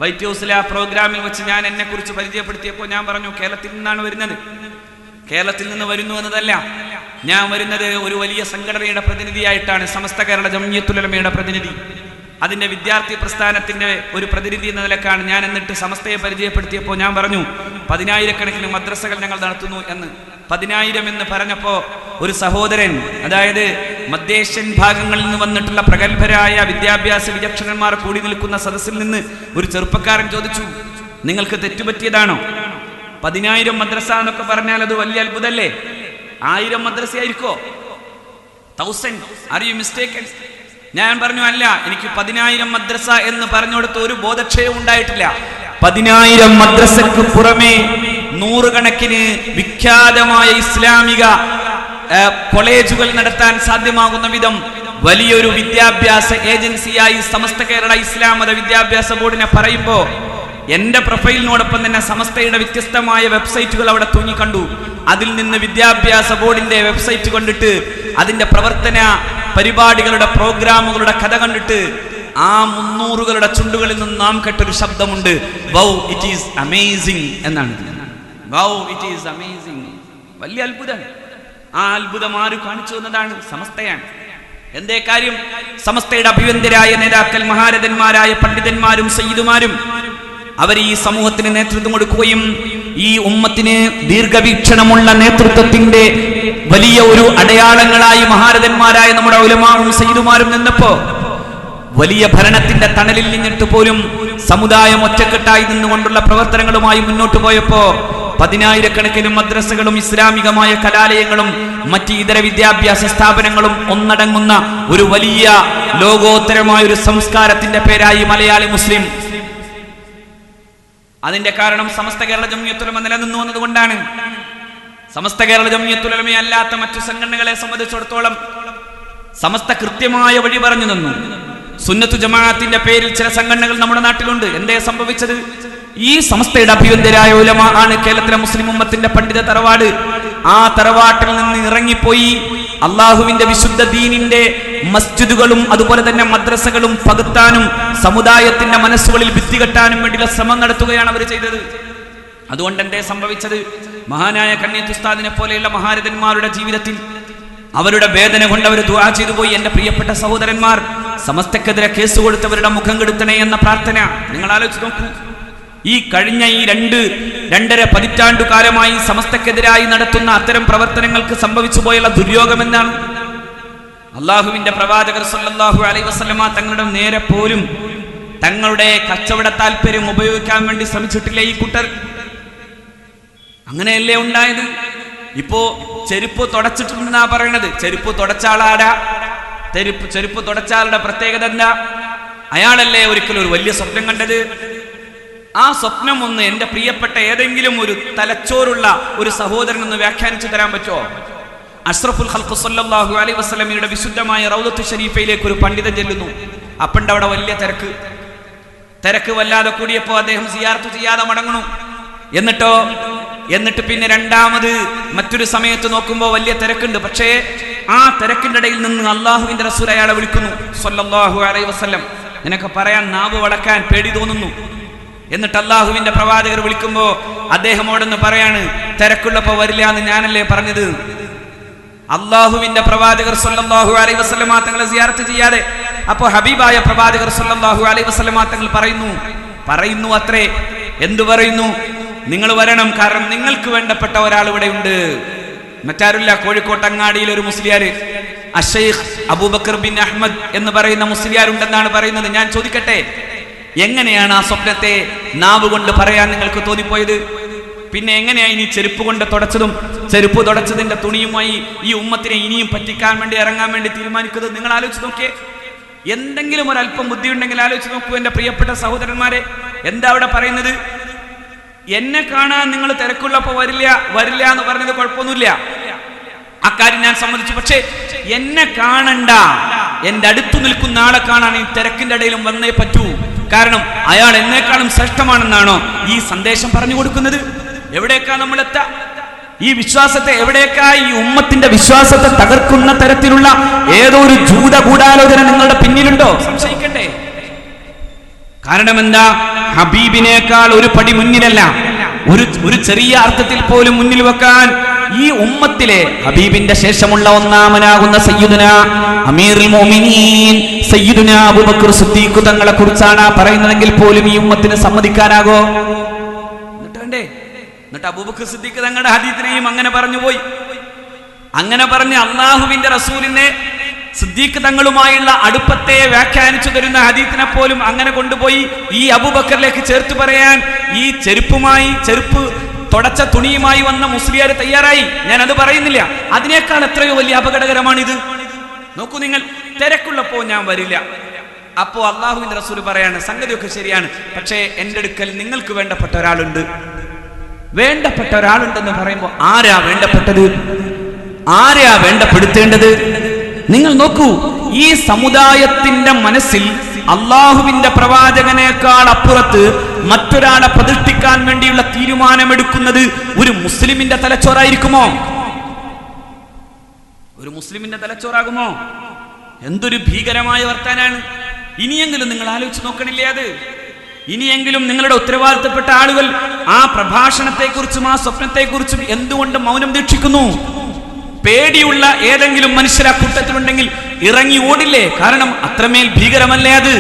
വൈറ്റ് ഹൗസിലെ ആ പ്രോഗ്രാമിൽ വെച്ച് ഞാൻ എന്നെ കുറിച്ച് പരിചയപ്പെടുത്തിയപ്പോൾ ഞാൻ പറഞ്ഞു, കേരളത്തിൽ നിന്നാണ് വരുന്നത്. കേരളത്തിൽ നിന്ന് വരുന്നു എന്നതല്ല, ഞാൻ വരുന്നത് ഒരു വലിയ സംഘടനയുടെ പ്രതിനിധിയായിട്ടാണ്. സമസ്ത കേരള ജംഇയ്യത്തുൽ ഉലമയുടെ പ്രതിനിധി, അതിന്റെ വിദ്യാർത്ഥി പ്രസ്ഥാനത്തിന്റെ ഒരു പ്രതിനിധി എന്ന നിലക്കാണ് ഞാൻ. എന്നിട്ട് സമസ്തയെ പരിചയപ്പെടുത്തിയപ്പോൾ ഞാൻ പറഞ്ഞു, 10,000-കണക്കിന് മദ്രസകൾ ഞങ്ങൾ നടത്തുന്നു എന്ന്. 10,000 എന്ന് പറഞ്ഞപ്പോ ഒരു സഹോദരൻ, അതായത് മധ്യേഷ്യൻ ഭാഗങ്ങളിൽ നിന്ന് വന്നിട്ടുള്ള പ്രഗത്ഭരായ വിദ്യാഭ്യാസ വിചക്ഷണന്മാർ കൂടി നിൽക്കുന്ന സദസ്സിൽ നിന്ന് ഒരു ചെറുപ്പക്കാരൻ ചോദിച്ചു, നിങ്ങൾക്ക് തെറ്റുപറ്റിയതാണോ? 10,000 മദ്രസ എന്നൊക്കെ പറഞ്ഞാൽ അത് വലിയ അത്ഭുതമല്ലേ? 1000 മദ്രസയായിരിക്കോ? 1000? Are you mistaken? ഞാൻ പറഞ്ഞു, അല്ല, എനിക്ക് 10,000 മദ്രസ എന്ന് പറഞ്ഞുകൊടുത്ത ഒരു ബോധക്ഷയവും ഉണ്ടായിട്ടില്ല. 10,000 മദ്രസക്ക് പുറമെ 100-കണക്കിന് വിഖ്യാതമായ ഇസ്ലാമിക കോളേജുകൾ നടത്താൻ സാധ്യമാകുന്ന വിധം വലിയൊരു വിദ്യാഭ്യാസ ഏജൻസിയായി സമസ്ത കേരള ഇസ്ലാം മത വിദ്യാഭ്യാസ ബോർഡിനെ പറയുമ്പോ എന്റെ പ്രൊഫൈലിനോടൊപ്പം തന്നെ സമസ്തയുടെ വ്യത്യസ്തമായ വെബ്സൈറ്റുകൾ അവിടെ തൂങ്ങിക്കണ്ടു. അതിൽ നിന്ന് വിദ്യാഭ്യാസ ബോർഡിന്റെ വെബ്സൈറ്റ് കണ്ടിട്ട് അതിന്റെ പ്രവർത്തന പരിപാടികളുടെ പ്രോഗ്രാമുകളുടെ കഥ കണ്ടിട്ട് ആ 300കളുടെ ചുണ്ടുകളിൽ നിന്ന് നാം കേട്ടൊരു ശബ്ദമുണ്ട്, വൗ ഇറ്റ് ഈസ് അമേസിംഗ് എന്നാണ്. Wow it is amazing. വലിയ അത്ഭുതം. ആ അത്ഭുതം ആര് കാണിച്ചു എന്നതാണ്? സമസ്തയാണ്. എന്തേ കാര്യം? സമസ്തയുടെ അഭിവന്ദ്യരായ നേതാക്കൾ, മഹാരഥന്മാരായ പണ്ഡിതന്മാരും സയ്യിദുമാരും അവർ ഈ സമൂഹത്തിന് നേതൃത്വം കൊടുക്കുകയും ഈ ഉമ്മത്തിന് ദീർഘവീക്ഷണമുള്ള നേതൃത്വത്തിന്റെ വലിയ ഒരു അടയാളങ്ങളായി മഹാരഥന്മാരായ നമ്മുടെ ഉലമാവും സയ്യിദുമാരും നിന്നപ്പോ, വലിയ ഭരണത്തിന്റെ തണലിൽ നിന്നിട്ട് പോലും സമുദായം ഒറ്റക്കെട്ടായി നിന്നുകൊണ്ടുള്ള പ്രവർത്തനങ്ങളുമായി മുന്നോട്ട് പോയപ്പോ 10,000-കണക്കിന് മദ്രസകളും ഇസ്ലാമികമായ കലാലയങ്ങളും മറ്റ് ഇതര വിദ്യാഭ്യാസ സ്ഥാപനങ്ങളും ഒന്നടങ്ങുന്ന ഒരു വലിയ ലോകോത്തരമായ ഒരു സംസ്കാരത്തിന്റെ പേരായി മലയാളി മുസ്ലിം. അതിന്റെ കാരണം സമസ്ത കേരള ജംഇയ്യത്തുൽ ഉലമ നിലനിന്നു എന്നതുകൊണ്ടാണ്. സമസ്ത കേരള ജംഇയ്യത്തുൽ ഉലമ അല്ലാത്ത മറ്റു സംഘടനകളെ സംബന്ധിച്ചിടത്തോളം സമസ്ത കൃത്യമായ വഴി പറഞ്ഞു തന്നു. സുന്നത്തു ജമാഅത്തിന്റെ പേരിൽ ചില സംഘടനകൾ നമ്മുടെ നാട്ടിലുണ്ട്. എന്തേ സംഭവിച്ചത്? ഈ സമസ്തയുടെ അഭ്യന്തരായ ഉലമ ആണ് കേരളത്തിലെ മുസ്ലിം ഉമ്മത്തിന്റെ പണ്ഡിത തറവാട്. ആ തറവാട്ടിൽ നിന്ന് ഇറങ്ങിപ്പോയി അള്ളാഹുവിന്റെ വിശുദ്ധ ദീനിന്റെ മസ്ജിദുകളും അതുപോലെ തന്നെ മദ്രസകളും പകുത്താനും സമുദായത്തിന്റെ മനസ്സുകളിൽ ഭിത്തി കെട്ടാനും വേണ്ടിയുള്ള ശ്രമം നടത്തുകയാണ് അവർ ചെയ്തത്. അതുകൊണ്ട് എന്തേ സംഭവിച്ചത്? മഹാനായ കണ്ണിയത്ത് ഉസ്താദിനെ പോലെയുള്ള മഹാരഥന്മാരുടെ ജീവിതത്തിൽ അവരുടെ വേദന കൊണ്ട് അവർ ദുആ ചെയ്തു പോയി. എന്റെ പ്രിയപ്പെട്ട സഹോദരന്മാർ, സമസ്തക്കെതിരെ കേസ് കൊടുത്തവരുടെ മുഖം കെടുത്തണേ എന്ന പ്രാർത്ഥന നിങ്ങൾ ആലോചിച്ച് നോക്കൂ. ഈ കഴിഞ്ഞ ഈ 2.5 പതിറ്റാണ്ടു കാലമായി സമസ്തക്കെതിരായി നടത്തുന്ന അത്തരം പ്രവർത്തനങ്ങൾക്ക് സംഭവിച്ചു പോയുള്ള ദുര്യോഗം എന്താണ്? അള്ളാഹുവിന്റെ പ്രവാചകർ സല്ലല്ലാഹു അലൈഹി വസല്ലമ തങ്ങളുടെ നേരെ പോലും തങ്ങളുടെ കച്ചവട താല്പര്യം ഉപയോഗിക്കാൻ വേണ്ടി ശ്രമിച്ചിട്ടില്ല ഈ കൂട്ടർ. അങ്ങനെയല്ലേ ഉണ്ടായത്? ഇപ്പോ ചെരുപ്പ് തുടച്ചിട്ടുണ്ടെന്നാ പറയണത്. ചെരുപ്പ് തുടച്ചാളുടെ പ്രത്യേകത എന്താ? അയാളല്ലേ ഒരിക്കലും ഒരു വലിയ സ്വപ്നം കണ്ടത്. ആ സ്വപ്നം ഒന്ന് എന്റെ പ്രിയപ്പെട്ട ഏതെങ്കിലും ഒരു തലച്ചോറുള്ള ഒരു സഹോദരൻ ഒന്ന് വ്യാഖ്യാനിച്ചു തരാൻ പറ്റുമോ? അഷ്റഫുൽ ഖൽഖ് സല്ലല്ലാഹു അലൈഹി വസല്ലമയുടെ വിശുദ്ധമായ റൗദത്തു ശരീഫയിലേക്ക് ഒരു പണ്ഡിതൻ ചെല്ലുന്നു. അപ്പണ്ട് അവിടെ വലിയ തിരക്ക് വല്ലാതെ കൂടിയപ്പോ അദ്ദേഹം സിയാറത്ത് ചെയ്യാതെ മടങ്ങുന്നു. എന്നിട്ട് പിന്നെ രണ്ടാമത് മറ്റൊരു സമയത്ത് നോക്കുമ്പോൾ വലിയ തിരക്കുണ്ട്. പക്ഷേ ആ തിരക്കിന്റെ ഇടയിൽ നിന്ന് അള്ളാഹുവിന്റെ റസൂൽ അയാളെ വിളിക്കുന്നു സല്ലല്ലാഹു അലൈഹി വസല്ലം. നിനക്ക് പറയാൻ നാവ് വളക്കാൻ പേടി തോന്നുന്നു. എന്നിട്ട് അള്ളാഹുവിന്റെ പ്രവാചകർ വിളിക്കുമ്പോ അദ്ദേഹം ഓടെന്ന് പറയാണ്, തിരക്കുള്ളപ്പോ വരില്ല എന്ന് ഞാനല്ലേ പറഞ്ഞത്. അള്ളാഹുവിന്റെ പ്രവാചകർ സല്ലല്ലാഹു അലൈഹി വസല്ലമ തങ്ങളെ സിയാറത്ത് ചെയ്യാതെ അപ്പോ ഹബീബായ പ്രവാചകർ സല്ലല്ലാഹു അലൈഹി വസല്ലമ തങ്ങൾ പറയുന്നു അത്രേ. എന്തു പറയുന്നു? നിങ്ങൾ വരണം, കാരണം നിങ്ങൾക്ക് വേണ്ടപ്പെട്ട ഒരാൾ ഇവിടെ ഉണ്ട്. മറ്റാരുമില്ല. കോഴിക്കോട്ട് അങ്ങാടിയിൽ ഒരു മുസ്ലിയാർ അഷൈഖ് അബൂബക്കർ ബിൻ അഹ്മദ് എന്ന് പറയുന്ന മുസ്ലിയാർ ഉണ്ടെന്നാണ് പറയുന്നത്. ഞാൻ ചോദിക്കട്ടെ, എങ്ങനെയാണ് ആ സ്വപ്നത്തെ നാവ് കൊണ്ട് പറയാൻ നിങ്ങൾക്ക് തോന്നിപ്പോയത്? പിന്നെ എങ്ങനെയായി ഇനി ചെരുപ്പ് കൊണ്ട് തുടച്ചതും ചെരുപ്പ് തുടച്ചതിന്റെ തുണിയുമായി ഈ ഉമ്മത്തിനെ ഇനിയും പറ്റിക്കാൻ വേണ്ടി ഇറങ്ങാൻ വേണ്ടി തീരുമാനിക്കുന്നത്? നിങ്ങൾ ആലോചിച്ച് നോക്കിയേ. എന്തെങ്കിലും ഒരല്പം ബുദ്ധി ഉണ്ടെങ്കിൽ ആലോചിച്ച് നോക്കൂ എന്റെ പ്രിയപ്പെട്ട സഹോദരന്മാരെ. എന്താ അവിടെ പറയുന്നത്? എന്നെ കാണാൻ നിങ്ങൾ തിരക്കുള്ളപ്പോ വരില്ല എന്ന് പറഞ്ഞത് കുഴപ്പമൊന്നുമില്ല, അക്കാര്യം ഞാൻ സമ്മതിച്ചു. പക്ഷേ എന്നെ കാണണ്ട, എന്റെ അടുത്തു നിൽക്കുന്ന ആളെ കാണാൻ ഈ തിരക്കിന്റെ ഇടയിലും വന്നേ പറ്റൂ. കാരണം അയാൾ എന്നെക്കാളും ശ്രേഷ്ഠമാണെന്നാണോ ഈ സന്ദേശം പറഞ്ഞു കൊടുക്കുന്നത്? എവിടേക്കാ നമ്മൾ എത്താ? ഈ വിശ്വാസത്തെ എവിടേക്കാ? ഈ ഉമ്മത്തിന്റെ വിശ്വാസത്തെ തകർക്കുന്ന തരത്തിലുള്ള ഏതോ ഒരു ജൂത ഗൂഢാലോചന നിങ്ങളുടെ പിന്നിലുണ്ടോ? സംശയിക്കട്ടെ. കാരണം എന്താ? ഹബീബിനേക്കാൾ ഒരു പടി മുന്നിലല്ല, ഒരു ചെറിയ അർത്ഥത്തിൽ പോലും മുന്നിൽ വെക്കാൻ ഈ ഉമ്മത്തിലെ ഹബീബിന്റെ ശേഷമുള്ള ഒന്നാമനാകുന്ന സയ്യിദുനാ അമീറുൽ മുഅ്മിനീൻ സയ്യിദുനാ അബൂബക്കർ സിദ്ദീഖ് തങ്ങളെ കുറിച്ചാണ് പറയുന്നതെങ്കിൽ പോലും ഈ ഉമ്മത്തിന് സമ്മതിക്കാനാകോ? എന്നിട്ട് അബൂബക്കർ സിദ്ദീഖ് തങ്ങളുടെ ഹദീസിനെയും അങ്ങനെ പറഞ്ഞുപോയി. അങ്ങനെ പറഞ്ഞ് അള്ളാഹുവിന്റെ റസൂലിനെ സിദ്ദീഖ് തങ്ങളുമായുള്ള അടുപ്പത്തെ വ്യാഖ്യാനിച്ചു തരുന്ന ഹദീസിനെ പോലും അങ്ങനെ കൊണ്ടുപോയി ഈ അബൂബക്കറിലേക്ക് ചേർത്ത് പറയാൻ ഈ ചെരുപ്പ് തുടച്ച തുണിയുമായി വന്ന മുസ്ലിയാർ തയ്യാറായി. ഞാൻ അത് പറയുന്നില്ല. അതിനേക്കാൾ എത്രയോ വലിയ അപകടകരമാണിത്. നോക്കൂ നിങ്ങൾ, തിരക്കുള്ളപ്പോ ഞാൻ വരില്ല. അപ്പോ അള്ളാഹുവിന്റെ റസൂൽ പറയാണ്, സംഗതിയൊക്കെ ശരിയാണ്, പക്ഷേ എന്റെ അടുക്കൽ നിങ്ങൾക്ക് വേണ്ടപ്പെട്ട ഒരാളുണ്ടെന്ന് പറയുമ്പോൾ ആരാ വേണ്ടപ്പെട്ടത്? ആരാ വേണ്ടപ്പെടുത്തേണ്ടത്? നിങ്ങൾ നോക്കൂ, ഈ സമുദായത്തിന്റെ മനസ്സിൽ അള്ളാഹുവിന്റെ പ്രവാചകനേക്കാൾ അപ്പുറത്ത് മറ്റൊരാളെ പ്രതിഷ്ഠിക്കാൻ വേണ്ടിയുള്ള തീരുമാനമെടുക്കുന്നത് ഒരു മുസ്ലിമിന്റെ തലച്ചോറായിരിക്കുമോ? ഒരു മുസ്ലിമിന്റെ തലച്ചോറാകുമോ? എന്തൊരു ഭീകരമായ വർത്താനാണ്. ഇനിയെങ്കിലും നിങ്ങൾ ആലോചിച്ച് നോക്കണില്ലേ അത്? ഇനിയെങ്കിലും നിങ്ങളുടെ ഉത്തരവാദിത്തപ്പെട്ട ആളുകൾ ആ പ്രഭാഷണത്തെക്കുറിച്ചും ആ സ്വപ്നത്തെക്കുറിച്ചും എന്തുകൊണ്ട് മൗനം ദീക്ഷിക്കുന്നു? പേടിയുള്ള ഏതെങ്കിലും മനുഷ്യർ ആ കൂട്ടത്തിലുണ്ടെങ്കിൽ ഇറങ്ങി ഓടില്ലേ? കാരണം അത്രമേൽ ഭീകരമല്ലേ അത്?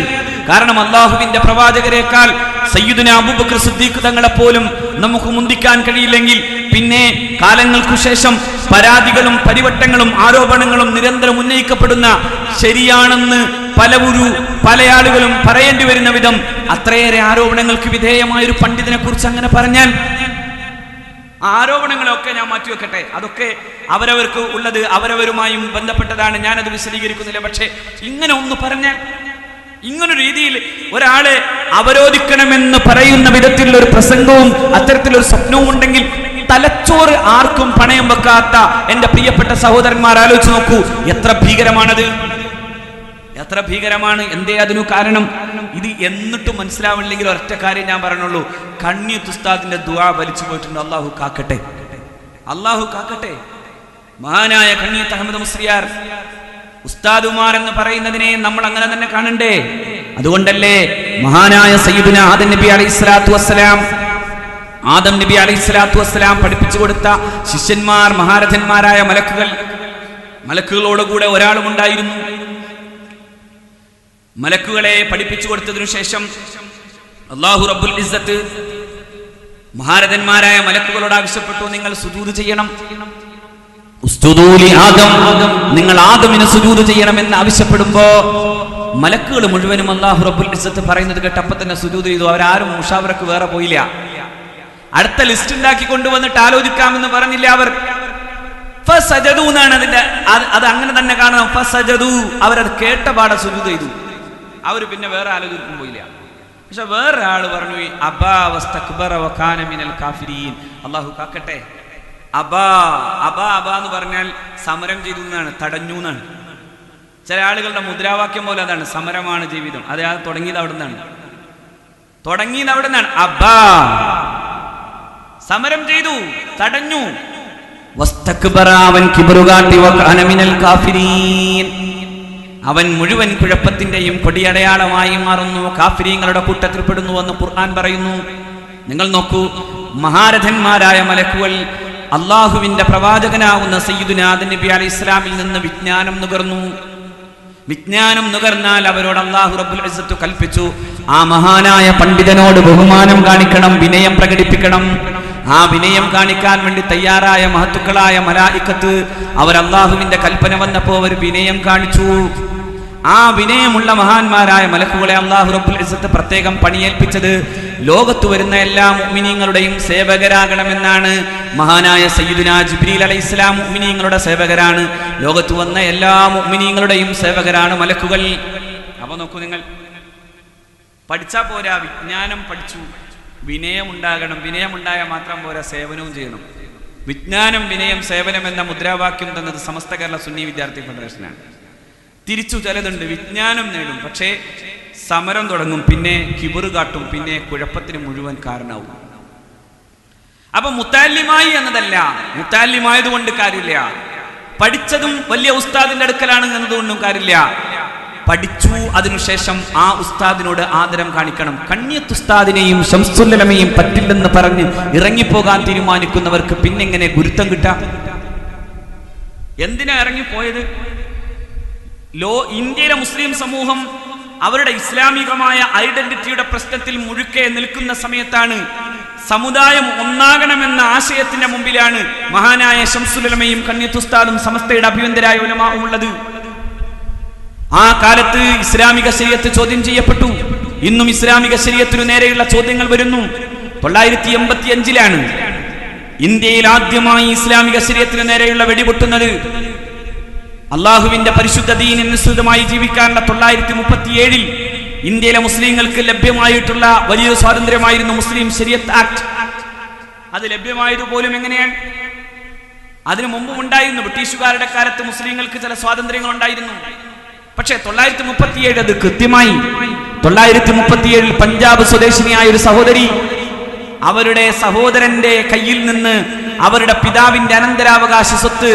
കാരണം അള്ളാഹുവിന്റെ പ്രവാചകരെക്കാൾ സയ്യിദുനാ അബൂബക്കർ സിദ്ദീഖ് തങ്ങളെ പോലും നമുക്ക് മുന്തിക്കാൻ കഴിയില്ലെങ്കിൽ പിന്നെ കാലങ്ങൾക്കു ശേഷം പരാതികളും പരിവട്ടങ്ങളും ആരോപണങ്ങളും നിരന്തരം ഉന്നയിക്കപ്പെടുന്ന, ശരിയാണെന്ന് പല ആളുകളും പറയേണ്ടി വരുന്ന വിധം അത്രയേറെ ആരോപണങ്ങൾക്ക് വിധേയമായ ഒരു പണ്ഡിതനെ കുറിച്ച് അങ്ങനെ പറഞ്ഞാൽ, ആരോപണങ്ങളൊക്കെ ഞാൻ മാറ്റിവെക്കട്ടെ, അതൊക്കെ അവരവർക്ക് ഉള്ളത് അവരവരുമായും ബന്ധപ്പെട്ടതാണ്, ഞാനത് വിശദീകരിക്കുന്നില്ല. പക്ഷേ ഇങ്ങനെ ഒന്ന് പറഞ്ഞാൽ, ഇങ്ങനൊരു രീതിയിൽ ഒരാളെ അവരോധിക്കണമെന്ന് പറയുന്ന വിധത്തിലുള്ള ഒരു പ്രസംഗവും അത്തരത്തിലൊരു സ്വപ്നവും ഉണ്ടെങ്കിൽ തലച്ചോറ് ആർക്കും പണയം വെക്കാത്ത എന്റെ പ്രിയപ്പെട്ട സഹോദരന്മാർ ആലോചിച്ച് നോക്കൂ, എത്ര ഭീകരമാണത്, എത്ര ഭീകരമാണ്! എന്തേ അതിനു കാരണം? ഇത് എന്നിട്ടും മനസ്സിലാവില്ലെങ്കിൽ ഒരൊറ്റ കാര്യം ഞാൻ പറഞ്ഞുള്ളൂ, കണ്ണിയത്ത് ഉസ്താദിന്റെ ദുആ വലിച്ചു പോയിട്ടുണ്ട്. അള്ളാഹു കാക്കട്ടെ, അള്ളാഹു കാക്കട്ടെ. മഹാനായ കണ്ണിയത്ത് അഹമ്മദ് മുസ്ലിയാർ ഉസ്താദുമാർ എന്ന് പറയുന്നതിനെ നമ്മൾ അങ്ങനെ തന്നെ കാണണ്ടേ? അതുകൊണ്ടല്ലേ മഹാനായ സയ്യിദുന ആദം നബി അലൈഹിസ്സലാത്തു വസ്സലാം പഠിപ്പിച്ചു കൊടുത്ത ശിഷ്യന്മാർ, മഹാരഥന്മാരായ മലക്കുകളോടുകൂടെ ഒരാളും ഉണ്ടായിരുന്നു. മലക്കുകളെ പഠിപ്പിച്ചു കൊടുത്തതിനു ശേഷം അല്ലാഹു റബ്ബുൽ ഇസ്സത്ത് മഹാരഥന്മാരായ മലക്കുകളോട് ആവശ്യപ്പെട്ടു, നിങ്ങൾ സുജൂദ് ചെയ്യണം, നിങ്ങൾ ആദമിന് സുജൂദ് ചെയ്യണമെന്ന് ആവശ്യപ്പെടുമ്പോ മലക്കുകൾ മുഴുവനും അല്ലാഹു റബ്ബുൽ ഇസ്സത്ത് പറയുന്നത് കേട്ട് അപ്പൊ തന്നെ സുജൂദ് ചെയ്തു. അവരാരും മുഷാവറക്ക് വേറെ പോയില്ല. അടുത്ത ലിസ്റ്റ് ഉണ്ടാക്കി കൊണ്ടുവന്നിട്ട് ആലോചിക്കാമെന്ന് പറഞ്ഞില്ല. അവർ ഫസജദു എന്നാണ് അതിന്റെ, അത് അങ്ങനെ തന്നെ കാണണം. ഫസജദു, അവരത് കേട്ട പാടെ സുജൂദ് ചെയ്തു. അവർ പിന്നെ വേറെ ആലോചിക്കും പോയില്ല. പക്ഷെ വേറെ ആള് പറഞ്ഞു, അബാ വസ്തക്ബറ വകാന മിനൽ കാഫിരീൻ. അല്ലാഹു കാക്കട്ടെ. അബാ എന്ന് പറഞ്ഞാൽ സമരം ചെയ്തു എന്നാണ്, തടഞ്ഞു എന്നാണ്. ചില ആളുകളുടെ മുദ്രാവാക്യം പോലെ അതാണ്, സമരമാണ് ജീവിതം. അത് തുടങ്ങിയത് അവിടെ നിന്നാണ്. അബാ, സമരം ചെയ്തു, തടഞ്ഞു. വസ്തക്ബറ, അവൻ കിബറുകാട്ടി, വകാന മിനൽ കാഫിരീൻ, അവൻ മുഴുവൻ കുഴപ്പത്തിന്റെയും കൊടിയടയാളമായി മാറുന്നു, കാഫിരീങ്ങളുടെ കൂട്ടത്തിൽ പെടുന്നുവെന്ന് ഖുർആൻ പറയുന്നു. നിങ്ങൾ നോക്കൂ, മഹാരഥന്മാരായ മലക്കുകൾ അള്ളാഹുവിന്റെ പ്രവാചകനാവുന്ന സയ്യിദുനാ ആദം നബി അലൈഹിസ്സലാമിൽ നിന്ന് വിജ്ഞാനം നുകർന്നു. വിജ്ഞാനം നുകർന്നാൽ അവരോട് അല്ലാഹു റബ്ബുൽ ഇസ്സത്ത് കൽപ്പിച്ചു, ആ മഹാനായ പണ്ഡിതനോട് ബഹുമാനം കാണിക്കണം, വിനയം പ്രകടിപ്പിക്കണം. ആ വിനയം കാണിക്കാൻ വേണ്ടി തയ്യാറായ മഹത്തുക്കളായ മലായിക്കത്ത് അവർ അല്ലാഹുവിന്റെ കൽപ്പന വന്നപ്പോൾ അവർ വിനയം കാണിച്ചു. ആ വിനയമുള്ള മഹാന്മാരായ മലക്കുകളെ അല്ലാഹു റബ്ബുൽ ഇസ്സത്ത് പ്രത്യേകം പണിയേൽപ്പിച്ചത് ലോകത്ത് വരുന്ന എല്ലാ മുഅ്മിനീങ്ങളുടെയും സേവകരാകണമെന്നാണ്. മഹാനായ സയ്യിദുനാ ജിബ്രീൽ അലൈഹിസ്സലാം മുഅ്മിനീങ്ങളുടെ സേവകരാണ്. ലോകത്ത് വന്ന എല്ലാ മുഅ്മിനീങ്ങളുടെയും സേവകരാണ് മലക്കുകൾ. അപ്പൊ നോക്കൂ, നിങ്ങൾ പഠിച്ചാ പോരാ, വിജ്ഞാനം പഠിച്ചു, വിനയം ഉണ്ടാകണം. വിനയമുണ്ടായാൽ മാത്രം പോരാ, സേവനവും ചെയ്യണം. വിജ്ഞാനം, വിനയം, സേവനം എന്ന മുദ്രാവാക്യം തന്നത് സമസ്ത കേരള സുന്നി വിദ്യാർത്ഥി ഫെഡറേഷനാണ്. തിരിച്ചു ചിലതുണ്ട്, വിജ്ഞാനം നേടും, പക്ഷേ സമരം തുടങ്ങും, പിന്നെ കിബറ് കാട്ടും, പിന്നെ കുഴപ്പത്തിന് മുഴുവൻ കാരണമാവും. അപ്പൊ മുത്താലിമായി എന്നതല്ല, മുത്താലിമായതുകൊണ്ട് കാര്യമില്ല. പഠിച്ചതും വലിയ ഉസ്താദിന്റെ അടുക്കലാണ് എന്നതുകൊണ്ടും കാര്യമില്ല. പഠിച്ചു, അതിനുശേഷം ആ ഉസ്താദിനോട് ആദരം കാണിക്കണം. കണ്ണിയത്ത് ഉസ്താദിനെയും ശംസുൽ ഉലമയെയും പറ്റില്ലെന്ന് പറഞ്ഞ് ഇറങ്ങിപ്പോകാൻ തീരുമാനിക്കുന്നവർക്ക് പിന്നെങ്ങനെ ഗുരുത്വം കിട്ടാം? എന്തിനാ ഇറങ്ങിപ്പോയത്? ഇന്ത്യയിലെ മുസ്ലിം സമൂഹം അവരുടെ ഇസ്ലാമികമായ ഐഡന്റിറ്റിയുടെ പ്രശ്നത്തിൽ മുഴുക്കെ നിൽക്കുന്ന സമയത്താണ്, സമുദായം ഒന്നാകണമെന്ന ആശയത്തിന്റെ മുമ്പിലാണ് മഹാനായ ശംസുൽ ഉലമയും കണ്ണിയത്ത് ഉസ്താദും സമസ്തയുടെ അഭിവന്ദരായ ഉലമാവും ഉള്ളത്. ആ കാലത്ത് ഇസ്ലാമിക ശരീഅത്ത് ചോദ്യം ചെയ്യപ്പെട്ടു. ഇന്നും ഇസ്ലാമിക ശരീഅത്തിനു നേരെയുള്ള ചോദ്യങ്ങൾ വരുന്നു. 985 ഇന്ത്യയിൽ ആദ്യമായി ഇസ്ലാമിക ശരീഅത്തിനു നേരെയുള്ള വെടിപൊട്ടുന്നത്. അള്ളാഹുവിന്റെ പരിശുദ്ധ ദീനിനനുസൃതമായി ജീവിക്കാനുള്ള 937 ഇന്ത്യയിലെ മുസ്ലിങ്ങൾക്ക് ലഭ്യമായിട്ടുള്ള വലിയൊരു സ്വാതന്ത്ര്യമായിരുന്നു മുസ്ലിം ശരീഅത്ത് ആക്ട്. അത് ലഭ്യമായതുപോലും എങ്ങനെയാണ്? അതിനു മുമ്പും ഉണ്ടായിരുന്നു. ബ്രിട്ടീഷുകാരുടെ കാലത്ത് മുസ്ലിങ്ങൾക്ക് ചില സ്വാതന്ത്ര്യങ്ങൾ ഉണ്ടായിരുന്നു. പക്ഷേ 937 അത് കൃത്യമായി. 937 പഞ്ചാബ് സ്വദേശിനിയായ ഒരു സഹോദരി അവരുടെ സഹോദരന്റെ കയ്യിൽ നിന്ന് അവരുടെ പിതാവിന്റെ അനന്തരാവകാശ സ്വത്ത്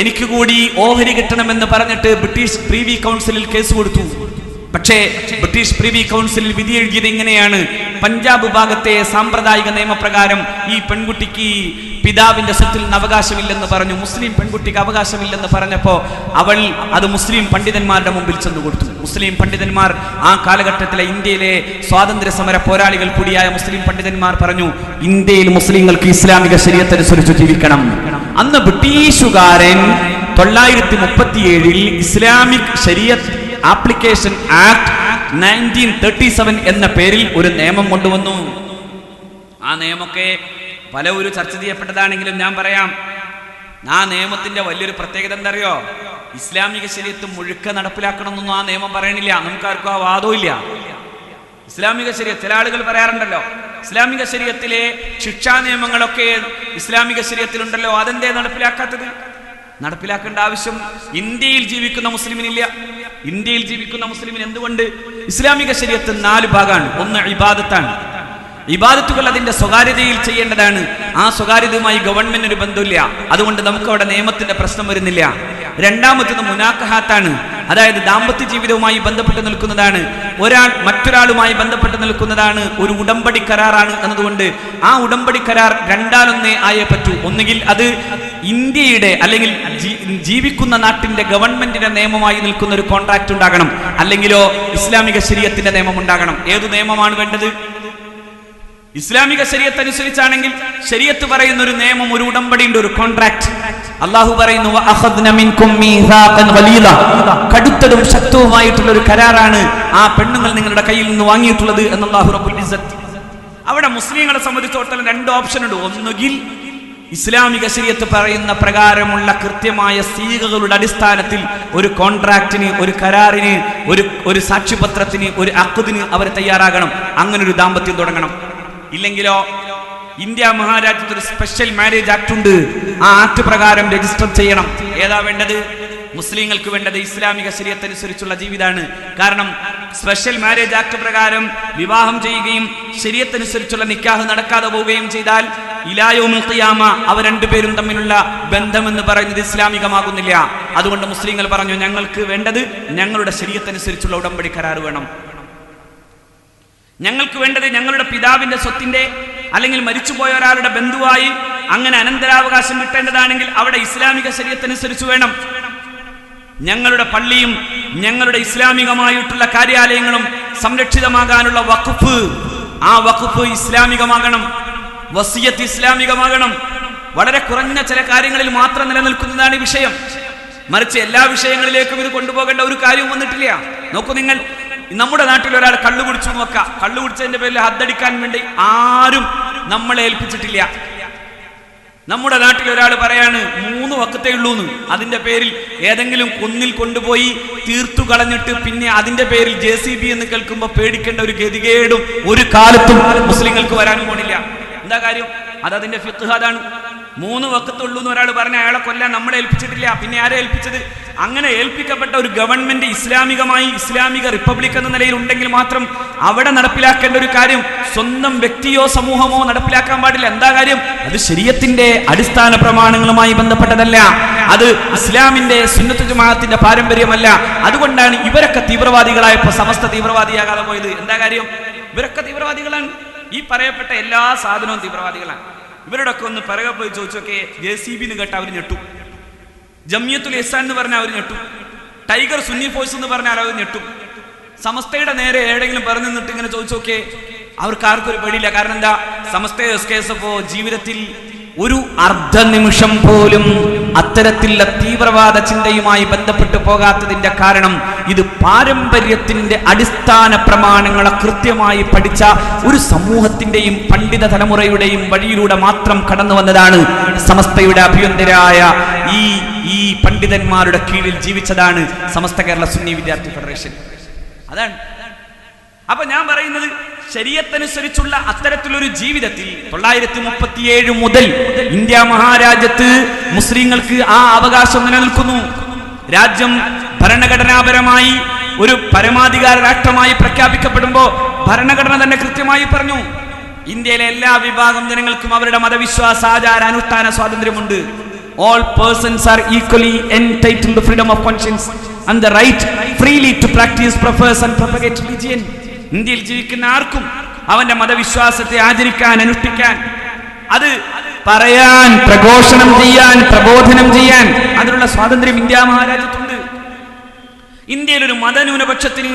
എനിക്ക് കൂടി ഓഹരി കിട്ടണമെന്ന് പറഞ്ഞിട്ട് ബ്രിട്ടീഷ് പ്രീവി കൗൺസിലിൽ കേസ് കൊടുത്തു. പക്ഷേ ബ്രിട്ടീഷ് പ്രീവി കൗൺസിലിൽ വിധി എഴുതിയത് ഇങ്ങനെയാണ്: പഞ്ചാബ് ഭാഗത്തെ സാമ്പ്രദായിക നിയമപ്രകാരം ഈ പെൺകുട്ടിക്ക് പിതാവിന്റെ സ്വത്തിൽ നിന്ന് അവകാശമില്ലെന്ന് പറഞ്ഞു. മുസ്ലിം പെൺകുട്ടിക്ക് അവകാശമില്ലെന്ന് പറഞ്ഞപ്പോൾ അവൾ അത് മുസ്ലിം പണ്ഡിതന്മാരുടെ മുമ്പിൽ ചെന്നു കൊടുത്തു. മുസ്ലിം പണ്ഡിതന്മാർ, ആ കാലഘട്ടത്തിലെ ഇന്ത്യയിലെ സ്വാതന്ത്ര്യ സമര പോരാളികൾ കൂടിയായ മുസ്ലിം പണ്ഡിതന്മാർ പറഞ്ഞു, ഇന്ത്യയിൽ മുസ്ലിങ്ങൾക്ക് ഇസ്ലാമിക ശരീഅത്ത് അനുസരിച്ച് ജീവിക്കണം. അന്ന് ബ്രിട്ടീഷുകാരൻ 937 ഇസ്ലാമിക് ശരീഅത്ത് ആപ്ലിക്കേഷൻ ആക്ട് 1937 എന്ന പേരിൽ ഒരു നിയമം കൊണ്ടുവന്നു. ആ നിയമമൊക്കെ പലവരു ചർച്ച ചെയ്യപ്പെട്ടതാണെങ്കിലും ഞാൻ പറയാം, ആ നിയമത്തിന്റെ വലിയൊരു പ്രത്യേകത എന്താ അറിയോ? ഇസ്ലാമിക ശരീഅത്ത് മുഴുക്ക നടപ്പിലാക്കണമെന്നൊന്നും ആ നിയമം പറയണില്ല. നമുക്കാർക്കും ആ വാദവും ഇല്ല. ഇസ്ലാമിക ശരീഅത്ത്, ചില ആളുകൾ പറയാറുണ്ടല്ലോ, ഇസ്ലാമിക ശരീഅത്തിലെ ശിക്ഷാ നിയമങ്ങളൊക്കെ ഇസ്ലാമിക ശരീഅത്തിലുണ്ടല്ലോ, അതെന്തേ നടപ്പിലാക്കാത്തത്? നടപ്പിലാക്കേണ്ട ആവശ്യം ഇന്ത്യയിൽ ജീവിക്കുന്ന മുസ്ലിമിനില്ല. ഇന്ത്യയിൽ ജീവിക്കുന്ന മുസ്ലിമിന് എന്തുകൊണ്ട്? ഇസ്ലാമിക ശരീഅത്ത് 4 ഭാഗമാണ്. ഒന്ന് ഇബാദത്താണ്. ഇബാദത്തുകൾ അതിന്റെ സ്വകാര്യതയിൽ ചെയ്യേണ്ടതാണ്. ആ സ്വകാര്യതയുമായി ഗവൺമെന്റിന് ഒരു ബന്ധമില്ല, അതുകൊണ്ട് നമുക്ക് അവിടെ നിയമത്തിന്റെ പ്രശ്നം വരുന്നില്ല. രണ്ടാമത്തത് മുനാക്കഹാത്താണ്, അതായത് ദാമ്പത്യ ജീവിതവുമായി ബന്ധപ്പെട്ട് നിൽക്കുന്നതാണ്. ഒരാൾ മറ്റൊരാളുമായി ബന്ധപ്പെട്ട് നിൽക്കുന്നതാണ്, ഒരു ഉടമ്പടി കരാറാണ് എന്നതുകൊണ്ട് ആ ഉടമ്പടി കരാർ രണ്ടാലൊന്നേ ആയേ പറ്റൂ. ഒന്നുകിൽ അത് ഇന്ത്യയുടെ അല്ലെങ്കിൽ ജീവിക്കുന്ന നാട്ടിന്റെ ഗവൺമെന്റിന്റെ നിയമമായി നിൽക്കുന്ന ഒരു കോൺട്രാക്ട് ഉണ്ടാകണം, അല്ലെങ്കിലോ ഇസ്ലാമിക ശരീഅത്തിന്റെ നിയമം ഉണ്ടാകണം. ഏതു നിയമമാണ് വേണ്ടത്? ഇസ്ലാമിക ശരീഅത്ത് അനുസരിച്ചാണെങ്കിൽ ശരീഅത്ത് പറയുന്ന ഒരു നിയമം, ഒരു ഉടമ്പടിയുണ്ട്, ഒരു കോൺട്രാക്ട്. അല്ലാഹു പറയുന്നു കടുത്തതും ശക്തവുമായിട്ടുള്ള ഒരു കരാറാണ് ആ പെണ്ണുങ്ങൾ നിങ്ങളുടെ കയ്യിൽ നിന്ന് വാങ്ങിയിട്ടുള്ളത് എന്ന് അല്ലാഹു റബ്ബുൽ ഇസ്സത്ത്. അവിടെ മുസ്ലിങ്ങളെ സംബന്ധിച്ചിടത്തോളം 2 ഓപ്ഷൻ ഉണ്ട്. ഒന്നുകിൽ ഇസ്ലാമിക ശരീഅത്ത് പറയുന്ന പ്രകാരമുള്ള കൃത്യമായ സീഗകളുടെ അടിസ്ഥാനത്തിൽ ഒരു കോൺട്രാക്റ്റിന്, ഒരു കരാറിന്, ഒരു സാക്ഷ്യപത്രത്തിന്, ഒരു അഖ്ദിന് അവർ തയ്യാറാകണം. അങ്ങനെ ഒരു ദാമ്പത്യം തുടങ്ങണം. ഇല്ലെങ്കിലോ ഇന്ത്യ മഹാരാജ്യത്ത് ഒരു സ്പെഷ്യൽ മാരേജ് ആക്ട് ഉണ്ട്, ആ ആക്ട് പ്രകാരം രജിസ്റ്റർ ചെയ്യണം. ഏതാ വേണ്ടത്? മുസ്ലിങ്ങൾക്ക് വേണ്ടത് ഇസ്ലാമിക ശരീഅത്ത് അനുസരിച്ചുള്ള ജീവിതമാണ്. കാരണം സ്പെഷ്യൽ മാരേജ് ആക്ട് പ്രകാരം വിവാഹം ചെയ്യുകയും ശരീഅത്ത് അനുസരിച്ചുള്ള നിക്കാഹ് നടക്കാതെ പോവുകയും ചെയ്താൽ ഇലാ യൗമിൽ ഖിയാമ അവർ രണ്ടുപേരും തമ്മിലുള്ള ബന്ധമെന്ന് പറയുന്നത് ഇസ്ലാമികമാകുന്നില്ല. അതുകൊണ്ട് മുസ്ലിങ്ങൾ പറഞ്ഞു, ഞങ്ങൾക്ക് വേണ്ടത് ഞങ്ങളുടെ ശരീഅത്ത് അനുസരിച്ചുള്ള ഉടമ്പടി കരാർ വേണം. ഞങ്ങൾക്ക് വേണ്ടത് ഞങ്ങളുടെ പിതാവിന്റെ സ്വത്തിന്റെ അല്ലെങ്കിൽ മരിച്ചുപോയ ഒരാളുടെ ബന്ധുവായി അങ്ങനെ അനന്തരാവകാശം കിട്ടേണ്ടതാണെങ്കിൽ അവിടെ ഇസ്ലാമിക ശരീഅത്ത് അനുസരിച്ച് വേണം. ഞങ്ങളുടെ പള്ളിയും ഞങ്ങളുടെ ഇസ്ലാമികമായിട്ടുള്ള കാര്യാലയങ്ങളും സംരക്ഷിതമാകാനുള്ള വഖഫ്, ആ വഖഫ് ഇസ്ലാമികമാകണം. വസിയത്ത് ഇസ്ലാമികമാകണം. വളരെ കുറഞ്ഞ ചില കാര്യങ്ങളിൽ മാത്രം നിലനിൽക്കുന്നതാണ് ഈ വിഷയം. മറിച്ച് എല്ലാ വിഷയങ്ങളിലേക്കും ഇത് കൊണ്ടുപോകേണ്ട ഒരു കാര്യവും വന്നിട്ടില്ല. നോക്കൂ, നിങ്ങൾ നമ്മുടെ നാട്ടിൽ ഒരാൾ കള്ളു കുടിച്ചു നോക്കാം, കള്ളു കുടിച്ചതിന്റെ പേരിൽ ഹദ്ദടിക്കാൻ വേണ്ടി ആരും നമ്മളെ ഏൽപ്പിച്ചിട്ടില്ല. നമ്മുടെ നാട്ടിൽ ഒരാൾ പറയാണ് 3 വക്കത്തേ ഉള്ളൂന്ന്, അതിന്റെ പേരിൽ ഏതെങ്കിലും കുന്നിൽ കൊണ്ടുപോയി തീർത്തു കളഞ്ഞിട്ട് പിന്നെ അതിന്റെ പേരിൽ JCB എന്ന് കേൾക്കുമ്പോൾ പേടിക്കേണ്ട ഒരു ഗതികേടും ഒരു കാലത്തും മുസ്ലിങ്ങൾക്ക് വരാനും പോണില്ല. എന്താ കാര്യം? അതതിന്റെ ഫിഖ് അതാണ്. 3 വക്കത്തുള്ളൂ എന്ന് ഒരാൾ പറഞ്ഞ അയാളെ കൊല്ലാൻ നമ്മളെ ഏൽപ്പിച്ചിട്ടില്ല. പിന്നെ ആരെ ഏൽപ്പിച്ചത്? അങ്ങനെ ഏൽപ്പിക്കപ്പെട്ട ഒരു ഗവൺമെന്റ് ഇസ്ലാമികമായി ഇസ്ലാമിക റിപ്പബ്ലിക് എന്ന നിലയിൽ ഉണ്ടെങ്കിൽ മാത്രം അവിടെ നടപ്പിലാക്കേണ്ട ഒരു കാര്യം സ്വന്തം വ്യക്തിയോ സമൂഹമോ നടപ്പിലാക്കാൻ പാടില്ല. എന്താ കാര്യം? അത് ശരീഅത്തിന്റെ അടിസ്ഥാന പ്രമാണങ്ങളുമായി ബന്ധപ്പെട്ടതല്ല, അത് ഇസ്ലാമിന്റെ സുന്നത്ത് ജമാഅത്തിന്റെ പാരമ്പര്യമല്ല. അതുകൊണ്ടാണ് ഇവരൊക്കെ തീവ്രവാദികളായപ്പോൾ സമസ്ത തീവ്രവാദിയാകാതെ പോയത്. എന്താ കാര്യം? ഇവരൊക്കെ തീവ്രവാദികളാണ്. ഈ പറയപ്പെട്ട എല്ലാ സാധനവും തീവ്രവാദികളാണ്. ഇവരോടൊക്കെ ഒന്ന് പിറകെ പോയി ചോദിച്ചൊക്കെ JCB എന്ന് കേട്ടാൽ അവർ ഞെട്ടും, ജമിയത്തുൽ ഇഹ്സാൻ എന്ന് പറഞ്ഞാൽ അവർ ഞെട്ടും, ടൈഗർ സുന്നി ഫോഴ്സ് എന്ന് പറഞ്ഞാൽ അവർ ഞെട്ടും. സമസ്തയുടെ നേരെ ഏടെങ്കിലും പറഞ്ഞു നിന്നിട്ട് ഇങ്ങനെ ചോദിച്ചോക്കെ അവർക്ക് ആർക്കും ഒരു പേടിയില്ല. കാരണം എന്താ? സമസ്ത SKSF ജീവിതത്തിൽ ഒരു അർദ്ധനിമിഷം പോലും അത്തരത്തിലുള്ള തീവ്രവാദ ചിന്തയുമായി ബന്ധപ്പെട്ടു പോകാത്തതിന്റെ കാരണം ഇത് പാരമ്പര്യത്തിന്റെ അടിസ്ഥാന പ്രമാണങ്ങളെ കൃത്യമായി പഠിച്ച ഒരു സമൂഹത്തിന്റെയും പണ്ഡിത തലമുറയുടെയും വഴിയിലൂടെ മാത്രം കടന്നു വന്നതാണ്. സമസ്തയുടെ അഭ്യന്തരായ ഈ പണ്ഡിതന്മാരുടെ കീഴിൽ ജീവിച്ചതാണ് സമസ്ത കേരള സുന്നി വിദ്യാർത്ഥി ഫെഡറേഷൻ. അതാണ്. അപ്പൊ ഞാൻ പറയുന്നത്, ശരീഅത്തനുസരിച്ചുള്ള അത്തരത്തിലൊരു ജീവിതത്തിൽ 937 മുതൽ ഇന്ത്യ മഹാരാജ്യത്ത് മുസ്ലിങ്ങൾക്ക് ആ അവകാശം നിലനിൽക്കുന്നു. രാജ്യം ഭരണഘടനാപരമായി ഒരു പരമാധികാര രാഷ്ട്രമായി പ്രഖ്യാപിക്കപ്പെടുമ്പോൾ ഭരണഘടന തന്നെ കൃത്യമായി പറഞ്ഞു, ഇന്ത്യയിലെ എല്ലാ വിഭാഗം ജനങ്ങൾക്കും അവരുടെ മതവിശ്വാസ ആചാര അനുഷ്ഠാന സ്വാതന്ത്ര്യമുണ്ട്. All persons are equally entitled to freedom of conscience and the right freely to practice, profess and propagate religion. ഇന്ത്യയിൽ ജീവിക്കുന്ന ആർക്കും അവന്റെ മതവിശ്വാസത്തെ ആചരിക്കാൻ, അനുഷ്ഠിക്കാൻ, അത് പറയാൻ, പ്രഘോഷണം ചെയ്യാൻ, പ്രബോധനം ചെയ്യാൻ അതിനുള്ള സ്വാതന്ത്ര്യം ഇന്ത്യ മഹാരാജ്യത്തുണ്ട്. ഇന്ത്യയിലൊരു മതന്യൂനപക്ഷത്തിന്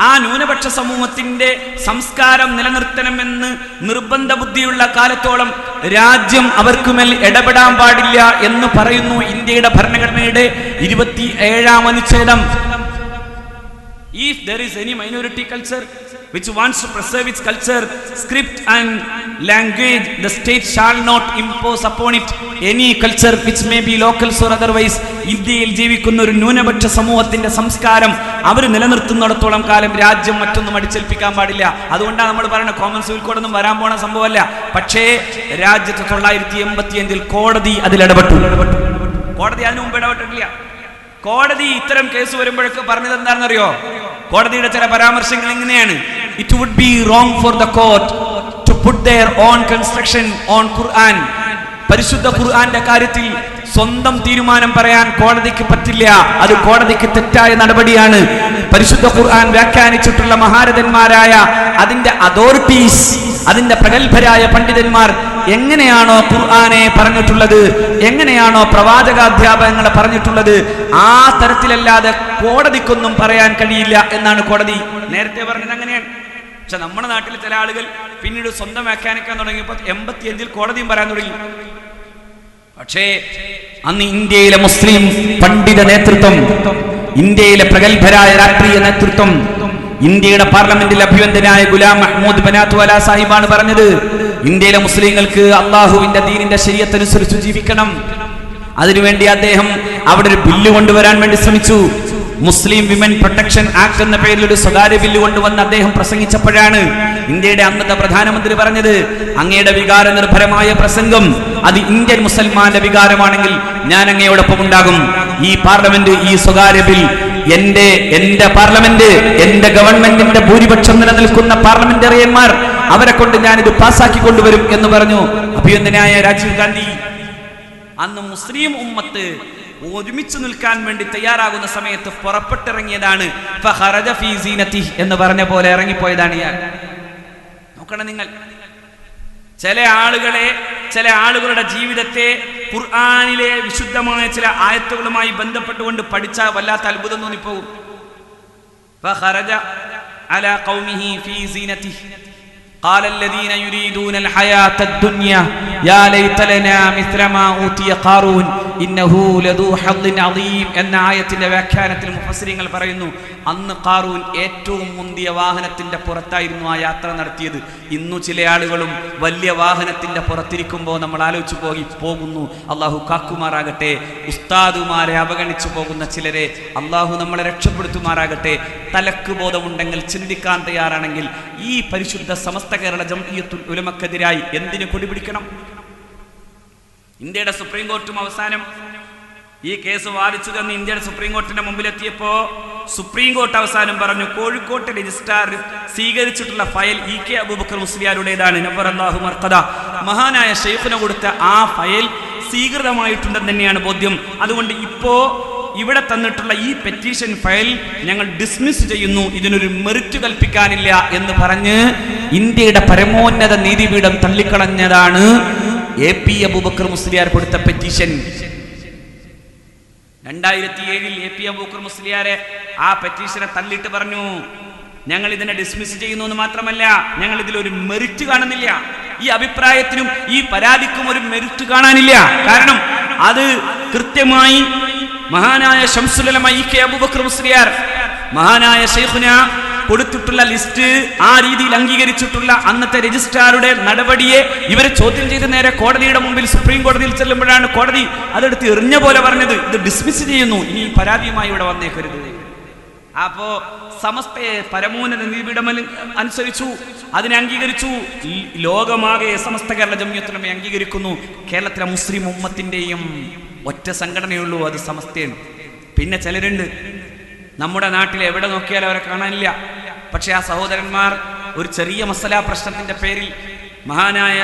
ആ ന്യൂനപക്ഷ സമൂഹത്തിന്റെ സംസ്കാരം നിലനിർത്തണമെന്ന് നിർബന്ധ ബുദ്ധിയുള്ള കാലത്തോളം രാജ്യം അവർക്കുമേൽ ഇടപെടാൻ പാടില്ല എന്ന് പറയുന്നു ഇന്ത്യയുടെ ഭരണഘടനയുടെ 27ാം അനുച്ഛേദം. If there is any minority culture which wants to preserve its culture, script and language, the state shall not impose upon it any culture which may be locals or otherwise. ഇന്ത്യയിൽ ജീവിക്കുന്ന ഒരു ന്യൂനപക്ഷ സമൂഹത്തിന്റെ സംസ്കാരം അവർ നിലനിർത്തുന്നിടത്തോളം കാലം രാജ്യം മറ്റൊന്നും അടിച്ചേൽപ്പിക്കാൻ പാടില്ല. അതുകൊണ്ടാണ് നമ്മൾ പറയുന്നത് കോമൺ സിവിൽ കോഡ് ഒന്നും വരാൻ പോണ സംഭവമല്ല. പക്ഷേ രാജ്യത്ത് 985 കോടതി അതിൽ ഇടപെട്ടു. കോടതി അതിനു മുമ്പ് ഇടപെട്ടിട്ടില്ല. കോടതി ഇത്തരം കേസ് വരുമ്പോഴൊക്കെ പറഞ്ഞത് എന്താണെന്നറിയോ? കോടതിയുടെ ചില പരാമർശങ്ങൾ ഇങ്ങനെയാണ്: it would be wrong for the court to put their own construction on Quran. പരിശുദ്ധ ഖുർആന്റെ കാര്യത്തിൽ സ്വന്തം തീരുമാനം പറയാൻ കോടതിക്ക് പറ്റില്ല. അത് കോടതിക്ക് തെറ്റായ നടപടിയാണ്. പരിശുദ്ധ ഖുർആൻ വ്യാഖ്യാനിച്ചിട്ടുള്ള മഹാരഥന്മാരായ അതിന്റെ അതോറിറ്റീസ്, അതിന്റെ പ്രഗത്ഭരായ പണ്ഡിതന്മാർ എങ്ങനെയാണോ ഖുർആനെ പറഞ്ഞിട്ടുള്ളത്, എങ്ങനെയാണോ പ്രവാചകാധ്യാപനങ്ങളെ പറഞ്ഞിട്ടുള്ളത്, ആ തരത്തിലല്ലാതെ കോടതിക്കൊന്നും പറയാൻ കഴിയില്ല എന്നാണ് കോടതി നേരത്തെ പറഞ്ഞത്. അങ്ങനെയാണ്. പക്ഷെ നമ്മുടെ നാട്ടിൽ ചില ആളുകൾ പിന്നീട് സ്വന്തം വ്യാഖ്യാനിക്കാൻ തുടങ്ങിയപ്പോൾ 85 കോടതിയും പറയാൻ തുടങ്ങി. പക്ഷേ അന്ന് ഇന്ത്യയിലെ മുസ്ലിം പണ്ഡിത നേതൃത്വം, ഇന്ത്യയിലെ പ്രഗത്ഭരായ രാഷ്ട്രീയ നേതൃത്വം, ഇന്ത്യയുടെ പാർലമെന്റിൽ അഭിവന്ദനായ ഗുലാം മഹ്മൂദ് ബനാത്വാല സാഹിബാണ് പറഞ്ഞത്, ഇന്ത്യയിലെ മുസ്ലിങ്ങൾക്ക് അള്ളാഹുവിന്റെ ദീനിന്റെ ശരീഅത്തനുസരിച്ച് ജീവിക്കണം. അതിനുവേണ്ടി അദ്ദേഹം അവിടെ ഒരു ബില്ല് കൊണ്ടുവരാൻ വേണ്ടി ശ്രമിച്ചു. മുസ്ലിം വിമൻ പ്രൊട്ടക്ഷൻ ആക്ട് എന്ന പേരിൽ ഒരു സ്വകാര്യ ബില്ല് കൊണ്ടുവന്ന് അദ്ദേഹം പ്രസംഗിച്ചപ്പോഴാണ് ഇന്ത്യയുടെ അന്നത്തെ പ്രധാനമന്ത്രി പറഞ്ഞത്, അങ്ങയുടെ വികാര നിർഭരമായ പ്രസംഗം അത് ഇന്ത്യൻ മുസൽമാന്റെ വികാരമാണെങ്കിൽ ഞാൻ അങ്ങയോടൊപ്പം ഉണ്ടാകും. ഈ പാർലമെന്റ്, ഈ സ്വകാര്യ ബിൽ എന്റെ പാർലമെന്റ്, എന്റെ ഗവൺമെന്റിന്റെ ഭൂരിപക്ഷം നിലനിൽക്കുന്ന പാർലമെന്ററിയന്മാർ, അവരെ കൊണ്ട് ഞാൻ ഇത് പാസ്സാക്കി കൊണ്ടുവരും എന്ന് പറഞ്ഞു അഭിനന്ദനായ രാജീവ് ഗാന്ധി. അന്ന് മുസ്ലിം ഉമ്മത്ത് ഒരുമിച്ച് നിൽക്കാൻ വേണ്ടി തയ്യാറാകുന്ന സമയത്ത് പുറപ്പെട്ടിറങ്ങിയതാണ്. എന്ന് പറഞ്ഞ പോലെ ഇറങ്ങിപ്പോയതാണ് ഇയാൾ. നോക്കണം നിങ്ങൾ, ചില ആളുകളുടെ ജീവിതത്തെ ഖുർആനിലെ വിശുദ്ധമായ ചില ആയത്തുകളുമായി ബന്ധപ്പെട്ടുകൊണ്ട് പഠിച്ചാൽ വല്ലാത്ത അത്ഭുതം തോന്നിപ്പോകും. قال الذين يريدون الحياة الدنيا يا ليت لنا مثل ما أوتي قارون إنه لذو حظ عظيم എന്ന ആയത്തിന്റെ വ്യാഖ്യാനത്തിൽ മുഫസ്സിരിങ്ങൾ പറയുന്നു, അന്ന് ഖാറൂൻ ഏറ്റവും മുന്തിയ വാഹനത്തിന്റെ പുറത്തായിരുന്നു ആ യാത്ര നടത്തിയത്. ഇന്നു ചില ആളുകളും വലിയ വാഹനത്തിന്റെ പുറത്തിരിക്കുമ്പോൾ നമ്മൾ ആലോചിച്ചു പോകുന്നു. അള്ളാഹു കാക്കുമാറാകട്ടെ. ഉസ്താദുമാരെ അവഗണിച്ചു പോകുന്ന ചിലരെ അള്ളാഹു നമ്മളെ രക്ഷപ്പെടുത്തുമാറാകട്ടെ. തലക്ക് ബോധമുണ്ടെങ്കിൽ, ചിന്തിക്കാൻ തയ്യാറാണെങ്കിൽ ഈ പരിശുദ്ധ സമസ്ത കേരള ജംഇയ്യത്തുൽ ഉലമക്കെതിരായി എന്തിനു കൊടിപിടിക്കണം? ഇന്ത്യയുടെ സുപ്രീം കോർട്ടും അവസാനം ഈ കേസ് വാദിച്ചു തന്ന് ഇന്ത്യയുടെ സുപ്രീം കോർട്ടിന്റെ മുമ്പിലെത്തിയപ്പോ സുപ്രീം കോർട്ട് അവസാനം പറഞ്ഞു, കോഴിക്കോട്ടെ രജിസ്ട്രാർ സ്വീകരിച്ചിട്ടുള്ള ഫയൽ EK അബൂബക്കർ മുസ്ലിയാരുടേതാണ്. നബ്ബറല്ലാഹു മർഖദ, മഹാനായ ശൈഖുന കൊടുത്ത ആ ഫയൽ സ്വീകൃതമായിട്ടുണ്ടെന്ന് തന്നെയാണ് ബോധ്യം. അതുകൊണ്ട് ഇപ്പോ ഇവിടെ തന്നിട്ടുള്ള ഈ പെറ്റീഷൻ ഫയൽ ഞങ്ങൾ ഡിസ്മിസ് ചെയ്യുന്നു, ഇതിനൊരു മെറിറ്റ് കൽപ്പിക്കാനില്ല എന്ന് പറഞ്ഞ് ഇന്ത്യയുടെ പരമോന്നത നീതിപീഠം തള്ളിക്കളഞ്ഞതാണ് AP അബൂബക്കർ മുസ്ലിയാർ കൊടുത്ത പെറ്റീഷൻ. 2007 AP അബൂബക്കർ മുസ്ലിയാരെ ആ പെറ്റീഷനെ തള്ളിയിട്ട് പറഞ്ഞു, ഞങ്ങൾ ഇതിനെ ഡിസ്മിസ് ചെയ്യുന്നു എന്ന് മാത്രമല്ല, ഞങ്ങൾ ഇതിലൊരു മെറിറ്റ് കാണുന്നില്ല. ഈ അഭിപ്രായത്തിനും ഈ പരാതിക്കും ഒരു മെറിറ്റ് കാണാനില്ല. കാരണം അത് കൃത്യമായി മഹാനായ ശംസുൽ ഉലമ EK അബൂബക്കർ മുസ്ലിയാർ, മഹാനായ ശൈഖുന കൊടുത്തിട്ടുള്ള ലിസ്റ്റ്, ആ രീതിയിൽ അംഗീകരിച്ചിട്ടുള്ള അന്നത്തെ രജിസ്ട്രാറുടെ നടപടിയെ ഇവരെ ചോദ്യം ചെയ്ത് നേരെ കോടതിയുടെ മുമ്പിൽ സുപ്രീം കോടതിയിൽ ചെല്ലുമ്പോഴാണ് കോടതി അതെടുത്ത് എറിഞ്ഞ പോലെ പറഞ്ഞത്, ഇത് ഡിസ്മിസ് ചെയ്യുന്നു, ഇനി പരാതിയുമായി ഇവിടെ വന്നേക്കരുത്. അപ്പോ സമസ്തയെ പരമോന്നത നീതിപീഠം അനുസരിച്ചു, അതിനെ അംഗീകരിച്ചു. ലോകമാകെ സമസ്ത കേരള ജംഇയ്യത്തുൽ ഉലമ അംഗീകരിക്കുന്നു. കേരളത്തിലെ മുസ്ലിം ഉമ്മത്തിന്റെയും ഒറ്റ സംഘടനയുള്ളൂ, അത് സമസ്തയാണ്. പിന്നെ ചിലരുണ്ട് നമ്മുടെ നാട്ടിൽ എവിടെ നോക്കിയാലും അവരെ കാണാനില്ല. പക്ഷെ ആ സഹോദരന്മാർ ഒരു ചെറിയ മസല പ്രശ്നത്തിന്റെ പേരിൽ മഹാനായ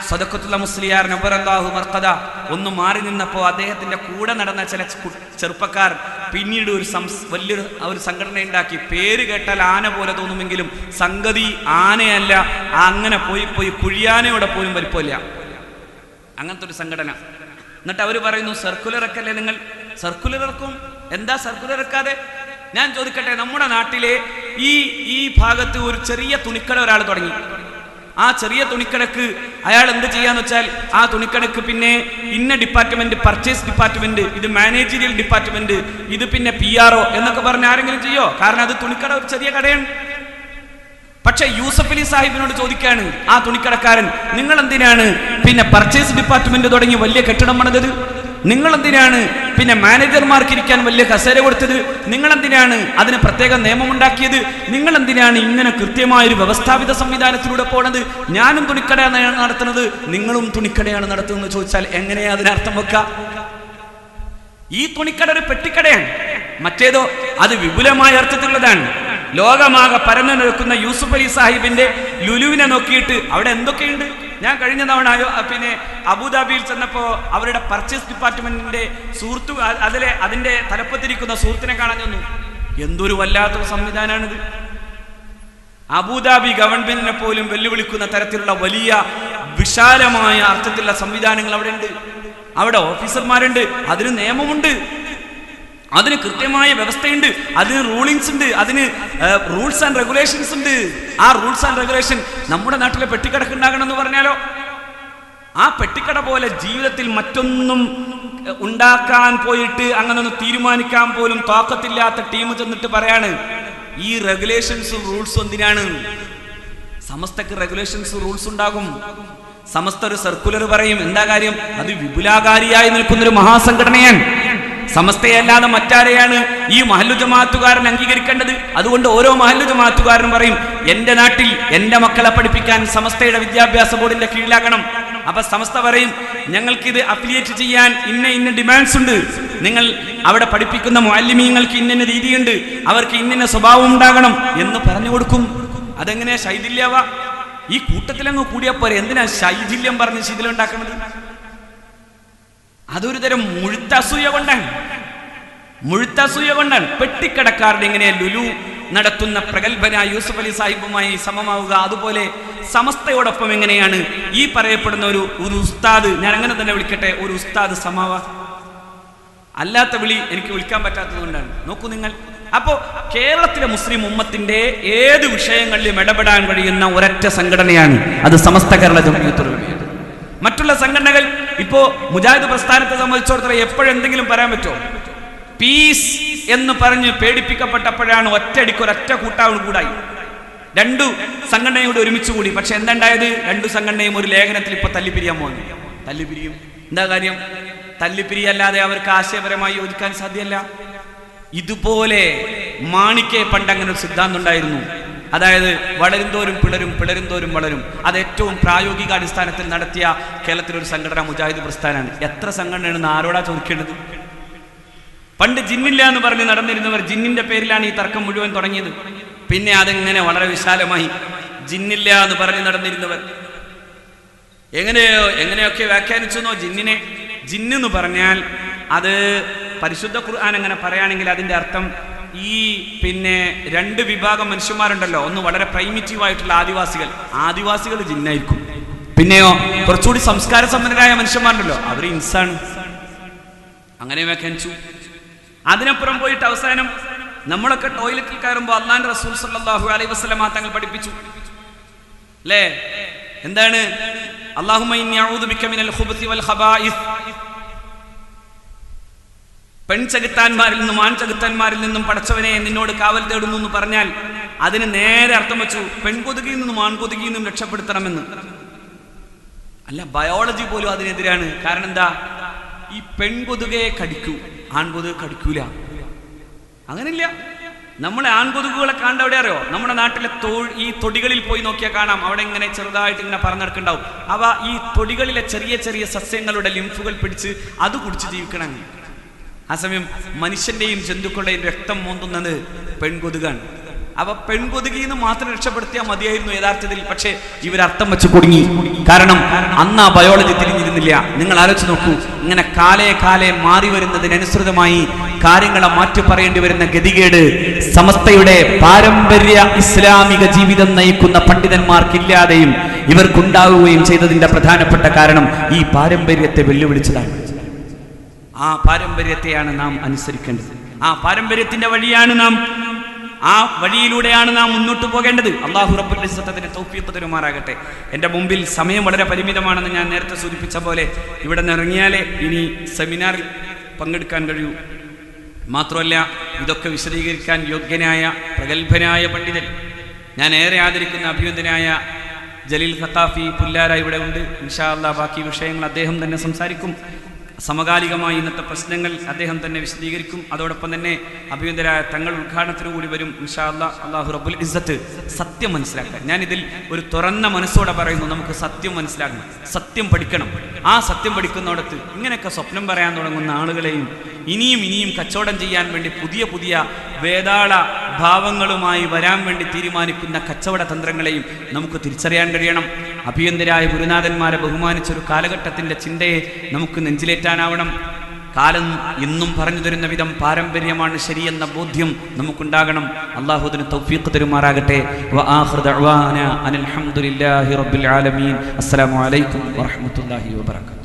സദഖത്തുള്ള മുസ്ലിയാർ നബ്ബറല്ലാഹു മർഖദ ഒന്ന് മാറി നിന്നപ്പോൾ അദ്ദേഹത്തിന്റെ കൂടെ നടന്ന ചില ചെറുപ്പക്കാർ പിന്നീട് വലിയൊരു സംഘടന ഉണ്ടാക്കി. പേര് കേട്ടാൽ ആന പോലെ തോന്നുമെങ്കിലും സംഗതി ആനയല്ല. അങ്ങനെ പോയി കുഴിയാനയോടെ പോലും വലിപ്പമില്ല, അങ്ങനത്തെ ഒരു സംഘടന. എന്നിട്ട് അവർ പറയുന്നു, സർക്കുലർ ഇറക്കല്ലേ നിങ്ങൾ? സർക്കുലർ ഇറക്കും. എന്താ സർക്കുലർ ഇറക്കാതെ? ഞാൻ ചോദിക്കട്ടെ, നമ്മുടെ നാട്ടിലെ ഈ ഭാഗത്ത് ഒരു ചെറിയ തുണിക്കട ഒരാൾ തുടങ്ങി. ആ ചെറിയ തുണിക്കടക്ക് അയാൾ എന്ത് ചെയ്യാന്ന് വെച്ചാൽ, ആ തുണിക്കടക്ക് പിന്നെ ഇന്ന ഡിപ്പാർട്ട്മെന്റ്, പർച്ചേസ് ഡിപ്പാർട്ട്മെന്റ്, ഇത് മാനേജീരിയൽ ഡിപ്പാർട്ട്മെന്റ്, ഇത് പിന്നെ PRO എന്നൊക്കെ പറഞ്ഞ് ആരെങ്കിലും ചെയ്യോ? കാരണം അത് തുണിക്കട ഒരു ചെറിയ കടയാണ്. പക്ഷെ യൂസഫ് അലി സാഹിബിനോട് ചോദിക്കാണ് ആ തുണിക്കടക്കാരൻ, നിങ്ങൾ എന്തിനാണ് പിന്നെ പർച്ചേസ് ഡിപ്പാർട്ട്മെന്റ് തുടങ്ങി വലിയ കെട്ടിടം പണിതത്? നിങ്ങൾ എന്തിനാണ് പിന്നെ മാനേജർമാർക്ക് ഇരിക്കാൻ വലിയ കസേര കൊടുത്തത്? നിങ്ങൾ എന്തിനാണ് അതിന് പ്രത്യേക നിയമമുണ്ടാക്കിയത്? നിങ്ങൾ എന്തിനാണ് ഇങ്ങനെ കൃത്യമായൊരു വ്യവസ്ഥാപിത സംവിധാനത്തിലൂടെ പോണത്? ഞാനും തുണിക്കടയാണ് നടത്തുന്നത്, നിങ്ങളും തുണിക്കടയാണ് നടത്തുന്നത് ചോദിച്ചാൽ എങ്ങനെയാ അതിനർത്ഥം വെക്കുക? ഈ തുണിക്കട ഒരു പെട്ടിക്കടയാണ്. മറ്റേതോ അത് വിപുലമായ അർത്ഥത്തിലുള്ളതാണ്. ലോകമാകെ പരന്നു നിൽക്കുന്ന യൂസുഫ് അലി സാഹിബിന്റെ ലുലുവിനെ നോക്കിയിട്ട് അവിടെ എന്തൊക്കെയുണ്ട്. ഞാൻ കഴിഞ്ഞ തവണ അബുദാബിയിൽ ചെന്നപ്പോ അവരുടെ പർച്ചേസ് ഡിപ്പാർട്ട്മെന്റിന്റെ സുഹൃത്തു അതിന്റെ തലപ്പത്തിരിക്കുന്ന സുഹൃത്തിനെ കാണാൻ ചെന്നു. എന്തൊരു വല്ലാത്തൊരു സംവിധാനമാണിത്. അബുദാബി ഗവൺമെന്റിനെ പോലും വെല്ലുവിളിക്കുന്ന തരത്തിലുള്ള വലിയ വിശാലമായ അർത്ഥത്തിലുള്ള സംവിധാനങ്ങൾ അവിടെ ഉണ്ട്. അവിടെ ഓഫീസർമാരുണ്ട്, അതിന് നിയമമുണ്ട്, അതിന് കൃത്യമായ വ്യവസ്ഥയുണ്ട്, അതിന് റൂളിങ്സ് ഉണ്ട്, അതിന് റൂൾസ് ആൻഡ് റെഗുലേഷൻസ് ഉണ്ട്. ആ റൂൾസ് ആൻഡ് റെഗുലേഷൻ നമ്മുടെ നാട്ടിലെ പെട്ടിക്കടക്ക് ഉണ്ടാകണം എന്ന് പറഞ്ഞാലോ, ആ പെട്ടിക്കട പോലെ ജീവിതത്തിൽ മറ്റൊന്നും ഉണ്ടാക്കാൻ പോയിട്ട് അങ്ങനൊന്നും തീരുമാനിക്കാൻ പോലും തോക്കത്തില്ലാത്ത ടീം ചെന്നിട്ട് പറയാണ് ഈ റെഗുലേഷൻസും റൂൾസും എന്തിനാണ്? സമസ്തക്ക് റെഗുലേഷൻസ് റൂൾസ് ഉണ്ടാകും. സമസ്ത ഒരു സർക്കുലർ പറയും. എന്താ കാര്യം? അത് വിപുലാകാരിയായി നിൽക്കുന്നൊരു മഹാസംഘടനയാണ്. സമസ്തയല്ലാതെ മറ്റാരെയാണ് ഈ മഹല്ലു ജമാഅത്തുകാരൻ അംഗീകരിക്കേണ്ടത്? അതുകൊണ്ട് ഓരോ മഹല്ലു ജമാഅത്തുകാരനും പറയും, എന്റെ നാട്ടിൽ എന്റെ മക്കളെ പഠിപ്പിക്കാൻ സമസ്തയുടെ വിദ്യാഭ്യാസ ബോർഡിന്റെ കീഴിലാക്കണം. അപ്പൊ സമസ്ത പറയും, ഞങ്ങൾക്കിത് അഫിലിയേറ്റ് ചെയ്യാൻ ഇന്ന ഡിമാൻഡ്സ് ഉണ്ട്, നിങ്ങൾ അവിടെ പഠിപ്പിക്കുന്ന മുഅല്ലിമീങ്ങൾക്ക് ഇന്ന രീതിയുണ്ട്, അവർക്ക് ഇന്ന സ്വഭാവം ഉണ്ടാകണം എന്ന് പറഞ്ഞു കൊടുക്കും. അതെങ്ങനെയാ ശൈഥില്യാവാ? ഈ കൂട്ടത്തിലങ്ങ് കൂടിയാ പോരെ, എന്തിനാ ശൈഥില്യം പറഞ്ഞ് ശീതളം ഉണ്ടാക്കുന്നത്? അതൊരു തരം മുഴുത്തസൂയ കൊണ്ടാണ്. പെട്ടിക്കടക്കാരുടെ എങ്ങനെ ലുലു നടത്തുന്ന പ്രഗത്ഭനായ യൂസുഫ് അലി സാഹിബുമായി സമമാവുക? അതുപോലെ സമസ്തയോടൊപ്പം എങ്ങനെയാണ് ഈ പറയപ്പെടുന്ന ഒരു ഉസ്താദ്, ഞാൻ അങ്ങനെ തന്നെ വിളിക്കട്ടെ, ഒരു ഉസ്താദ് സമാവ? അല്ലാത്ത വിളി എനിക്ക് വിളിക്കാൻ പറ്റാത്തത് കൊണ്ടാണ്. നോക്കൂ നിങ്ങൾ. അപ്പോ കേരളത്തിലെ മുസ്ലിം ഉമ്മത്തിന്റെ ഏത് വിഷയങ്ങളിലും ഇടപെടാൻ കഴിയുന്ന ഒരൊറ്റ സംഘടനയാണ് അത് സമസ്ത കേരള ജംഇയ്യത്തുൽ ഉലമയാണ്. മറ്റുള്ള സംഘടനകൾ ഇപ്പോ മുജാഹിദ് പ്രസ്ഥാനത്തെ സംബന്ധിച്ചിടത്തോളം എപ്പോഴെന്തെങ്കിലും പറയാൻ പറ്റുമോ? പീസ് എന്ന് പറഞ്ഞ് പേടിപ്പിക്കപ്പെട്ടപ്പോഴാണ് ഒറ്റ കൂട്ടാവ് കൂടായി. രണ്ടു സംഘടനയോട് ഒരുമിച്ച് കൂടി. പക്ഷെ എന്തുണ്ടായത്? രണ്ടു സംഘടനയും ഒരു ലേഖനത്തിൽ ഇപ്പൊ തല്ലിപ്പിരിയാൻ പോകുന്നു. തല്ലിപ്പിരിയും. എന്താ കാര്യം? തല്ലിപ്പിരിയല്ലാതെ അവർക്ക് ആശയപരമായി യോജിക്കാൻ സാധ്യമല്ല. ഇതുപോലെ മാണിക്കെ പണ്ട് അങ്ങനെ ഒരു സിദ്ധാന്തം ഉണ്ടായിരുന്നു. അതായത് വളരുന്തോറും പിളരും, പിളരുന്തോറും വളരും. അത് ഏറ്റവും പ്രായോഗിക അടിസ്ഥാനത്തിൽ നടത്തിയ കേരളത്തിലൊരു സംഘടന മുജാഹിദ് പ്രസ്ഥാനാണ്. എത്ര സംഘടനയാണെന്ന് ആരോടാ ചോദിക്കേണ്ടത്? പണ്ട് ജിന്നില്ല എന്ന് പറഞ്ഞ് നടന്നിരുന്നവർ, ജിന്നിന്റെ പേരിലാണ് ഈ തർക്കം മുഴുവൻ തുടങ്ങിയത്. പിന്നെ അതെങ്ങനെ വളരെ വിശാലമായി. ജിന്നില്ല എന്ന് പറഞ്ഞ് നടന്നിരുന്നവർ എങ്ങനെയൊക്കെ വ്യാഖ്യാനിച്ചെന്നോ ജിന്നിനെ. ജിന്നെന്ന് പറഞ്ഞാൽ അത് പരിശുദ്ധ ഖുർആൻ അങ്ങനെ പറയുകയാണെങ്കിൽ അതിന്റെ അർത്ഥം ഈ രണ്ട് വിഭാഗം മനുഷ്യന്മാരുണ്ടല്ലോ. ഒന്ന് വളരെ പ്രൈമിറ്റീവ് ആയിട്ടുള്ള ആദിവാസികൾ ജിന്നായിരിക്കും. പിന്നെയോ കുറച്ചുകൂടി സംസ്കാര സമ്പന്നരായ മനുഷ്യന്മാരുണ്ടല്ലോ, അവർ ഇൻസാണ്. അങ്ങനെ വ്യാഖ്യാനിച്ചു. അതിനപ്പുറം പോയിട്ട് അവസാനം നമ്മളൊക്കെ ടോയ്ലറ്റിൽ കയറുമ്പോൾ അല്ലാഹുവിന്റെ റസൂൽ സല്ലല്ലാഹു അലൈഹി വസല്ലം തങ്ങൾ പഠിപ്പിച്ചു അല്ലേ? എന്താണ്? അല്ലാഹുമ്മ ഇന്നി അഊദു ബിക മിനൽ ഖുബുസി വൽ ഖബായിസ്. പെൺചകിത്താന്മാരിൽ നിന്നും ആൺചകിത്താന്മാരിൽ നിന്നും പടച്ചവനെ നിന്നോട് കാവൽ തേടുന്നു എന്ന് പറഞ്ഞാൽ അതിന് നേരെ അർത്ഥം വെച്ചു പെൺകൊതുകിൽ നിന്നും ആൺകൊതുകിൽ നിന്നും രക്ഷപ്പെടുത്തണമെന്ന്. അല്ല, ബയോളജി പോലും അതിനെതിരാണ്. കാരണം എന്താ? ഈ പെൺകൊതുകയെ കടിക്കൂ, ആൺകൊതുക് കടിക്കൂല. അങ്ങനെയില്ല. നമ്മളെ ആൺകൊതുകുകളെ കാണേണ്ട എവിടെ അറിയോ? നമ്മുടെ നാട്ടിലെ ഈ തൊടികളിൽ പോയി നോക്കിയാൽ കാണാം. അവിടെ ഇങ്ങനെ ചെറുതായിട്ട് ഇങ്ങനെ പറന്നെടുക്കുന്നുണ്ടാവും. അവ ഈ തൊടികളിലെ ചെറിയ ചെറിയ സസ്യങ്ങളുടെ ലിംഫുകൾ പിടിച്ച് അത് കുടിച്ച് ജീവിക്കണം. ആ സമയം മനുഷ്യന്റെയും ജന്തുക്കളുടെയും രക്തം മോന്തുന്നത് പെൺകൊതുകാണ്. അപ്പൊ പെൺകൊതുകിൽ നിന്ന് മാത്രം രക്ഷപ്പെടുത്തിയാൽ മതിയായിരുന്നു യഥാർത്ഥത്തിൽ. പക്ഷേ ഇവരർത്ഥം വെച്ച് കുടുങ്ങി. കാരണം അന്ന് ആ ബയോളജി തിരിഞ്ഞിരുന്നില്ല. നിങ്ങൾ ആലോചിച്ച് നോക്കൂ. ഇങ്ങനെ കാലേ മാറി വരുന്നതിനനുസൃതമായി കാര്യങ്ങളെ മാറ്റി പറയേണ്ടി വരുന്ന ഗതികേട് സമസ്തയുടെ പാരമ്പര്യ ഇസ്ലാമിക ജീവിതം നയിക്കുന്ന പണ്ഡിതന്മാർക്കില്ലാതെയും ഇവർക്കുണ്ടാവുകയും ചെയ്തതിന്റെ പ്രധാനപ്പെട്ട കാരണം ഈ പാരമ്പര്യത്തെ വെല്ലുവിളിച്ചതാണ്. ആ പാരമ്പര്യത്തെയാണ് നാം അനുസരിക്കേണ്ടത്. ആ പാരമ്പര്യത്തിന്റെ ആ വഴിയിലൂടെയാണ് നാം മുന്നോട്ട് പോകേണ്ടത്. അല്ലാഹു റബ്ബുൽ ഇസ്സത്ത് അതിന് തൗഫീഖ് തരുമാറാകട്ടെ. എൻ്റെ മുമ്പിൽ സമയം വളരെ പരിമിതമാണെന്ന് ഞാൻ നേരത്തെ സൂചിപ്പിച്ച പോലെ ഇവിടെ നിന്ന് ഇറങ്ങിയാലേ ഇനി സെമിനാറിൽ പങ്കെടുക്കാൻ കഴിയൂ. മാത്രമല്ല ഇതൊക്കെ വിശദീകരിക്കാൻ യോഗ്യനായ പ്രഗത്ഭനായ പണ്ഡിതൻ, ഞാൻ ഏറെ ആദരിക്കുന്ന അഭിനന്ദനായ ജലീൽ ഖത്താഫി പുല്ലാര ഇവിടെ ഉണ്ട്. ഇൻഷാ അല്ലാഹ് ബാക്കി വിഷയങ്ങൾ അദ്ദേഹം തന്നെ സംസാരിക്കും. സമകാലികമായി ഇന്നത്തെ പ്രശ്നങ്ങൾ അദ്ദേഹം തന്നെ വിശദീകരിക്കും. അതോടൊപ്പം തന്നെ അഭിനന്ദരായ തങ്ങൾ ഉദ്ഘാടനത്തിന് കൂടി വരും ഇൻഷാ അല്ലാഹ്. അല്ലാഹു റബ്ബുൽ ഇസ്സത്ത് സത്യം മനസ്സിലാക്കാൻ, ഞാനിതിൽ ഒരു തുറന്ന മനസ്സോടെ പറയുന്നു, നമുക്ക് സത്യം മനസ്സിലാക്കണം, സത്യം പഠിക്കണം. ആ സത്യം പഠിക്കുന്നിടത്ത് ഇങ്ങനെയൊക്കെ സ്വപ്നം പറയാൻ തുടങ്ങുന്ന ആളുകളെയും ഇനിയും കച്ചവടം ചെയ്യാൻ വേണ്ടി പുതിയ പുതിയ വേതാള ഭാവങ്ങളുമായി വരാൻ വേണ്ടി തീരുമാനിക്കുന്ന കച്ചവട തന്ത്രങ്ങളെയും നമുക്ക് തിരിച്ചറിയാൻ കഴിയണം. അഭിയന്തരായ ഗുരുനാഥന്മാരെ ബഹുമാനിച്ചൊരു കാലഘട്ടത്തിൻ്റെ ചിന്തയെ നമുക്ക് നെഞ്ചിലേറ്റാനാവണം. കാലം ഇന്നും പറഞ്ഞു തരുന്ന വിധം പാരമ്പര്യമാണ് ശരിയെന്ന ബോധ്യം നമുക്കുണ്ടാകണം. അല്ലാഹു അതിന് തൗഫീഖ് തരുമാറാകട്ടെ. വആഖിറു ദഅ്വാനാ അനിൽ ഹംദുലില്ലാഹി റബ്ബിൽ ആലമീൻ. അസ്സലാമു അലൈക്കും വറഹ്മത്തുള്ളാഹി വബറകാതുഹു.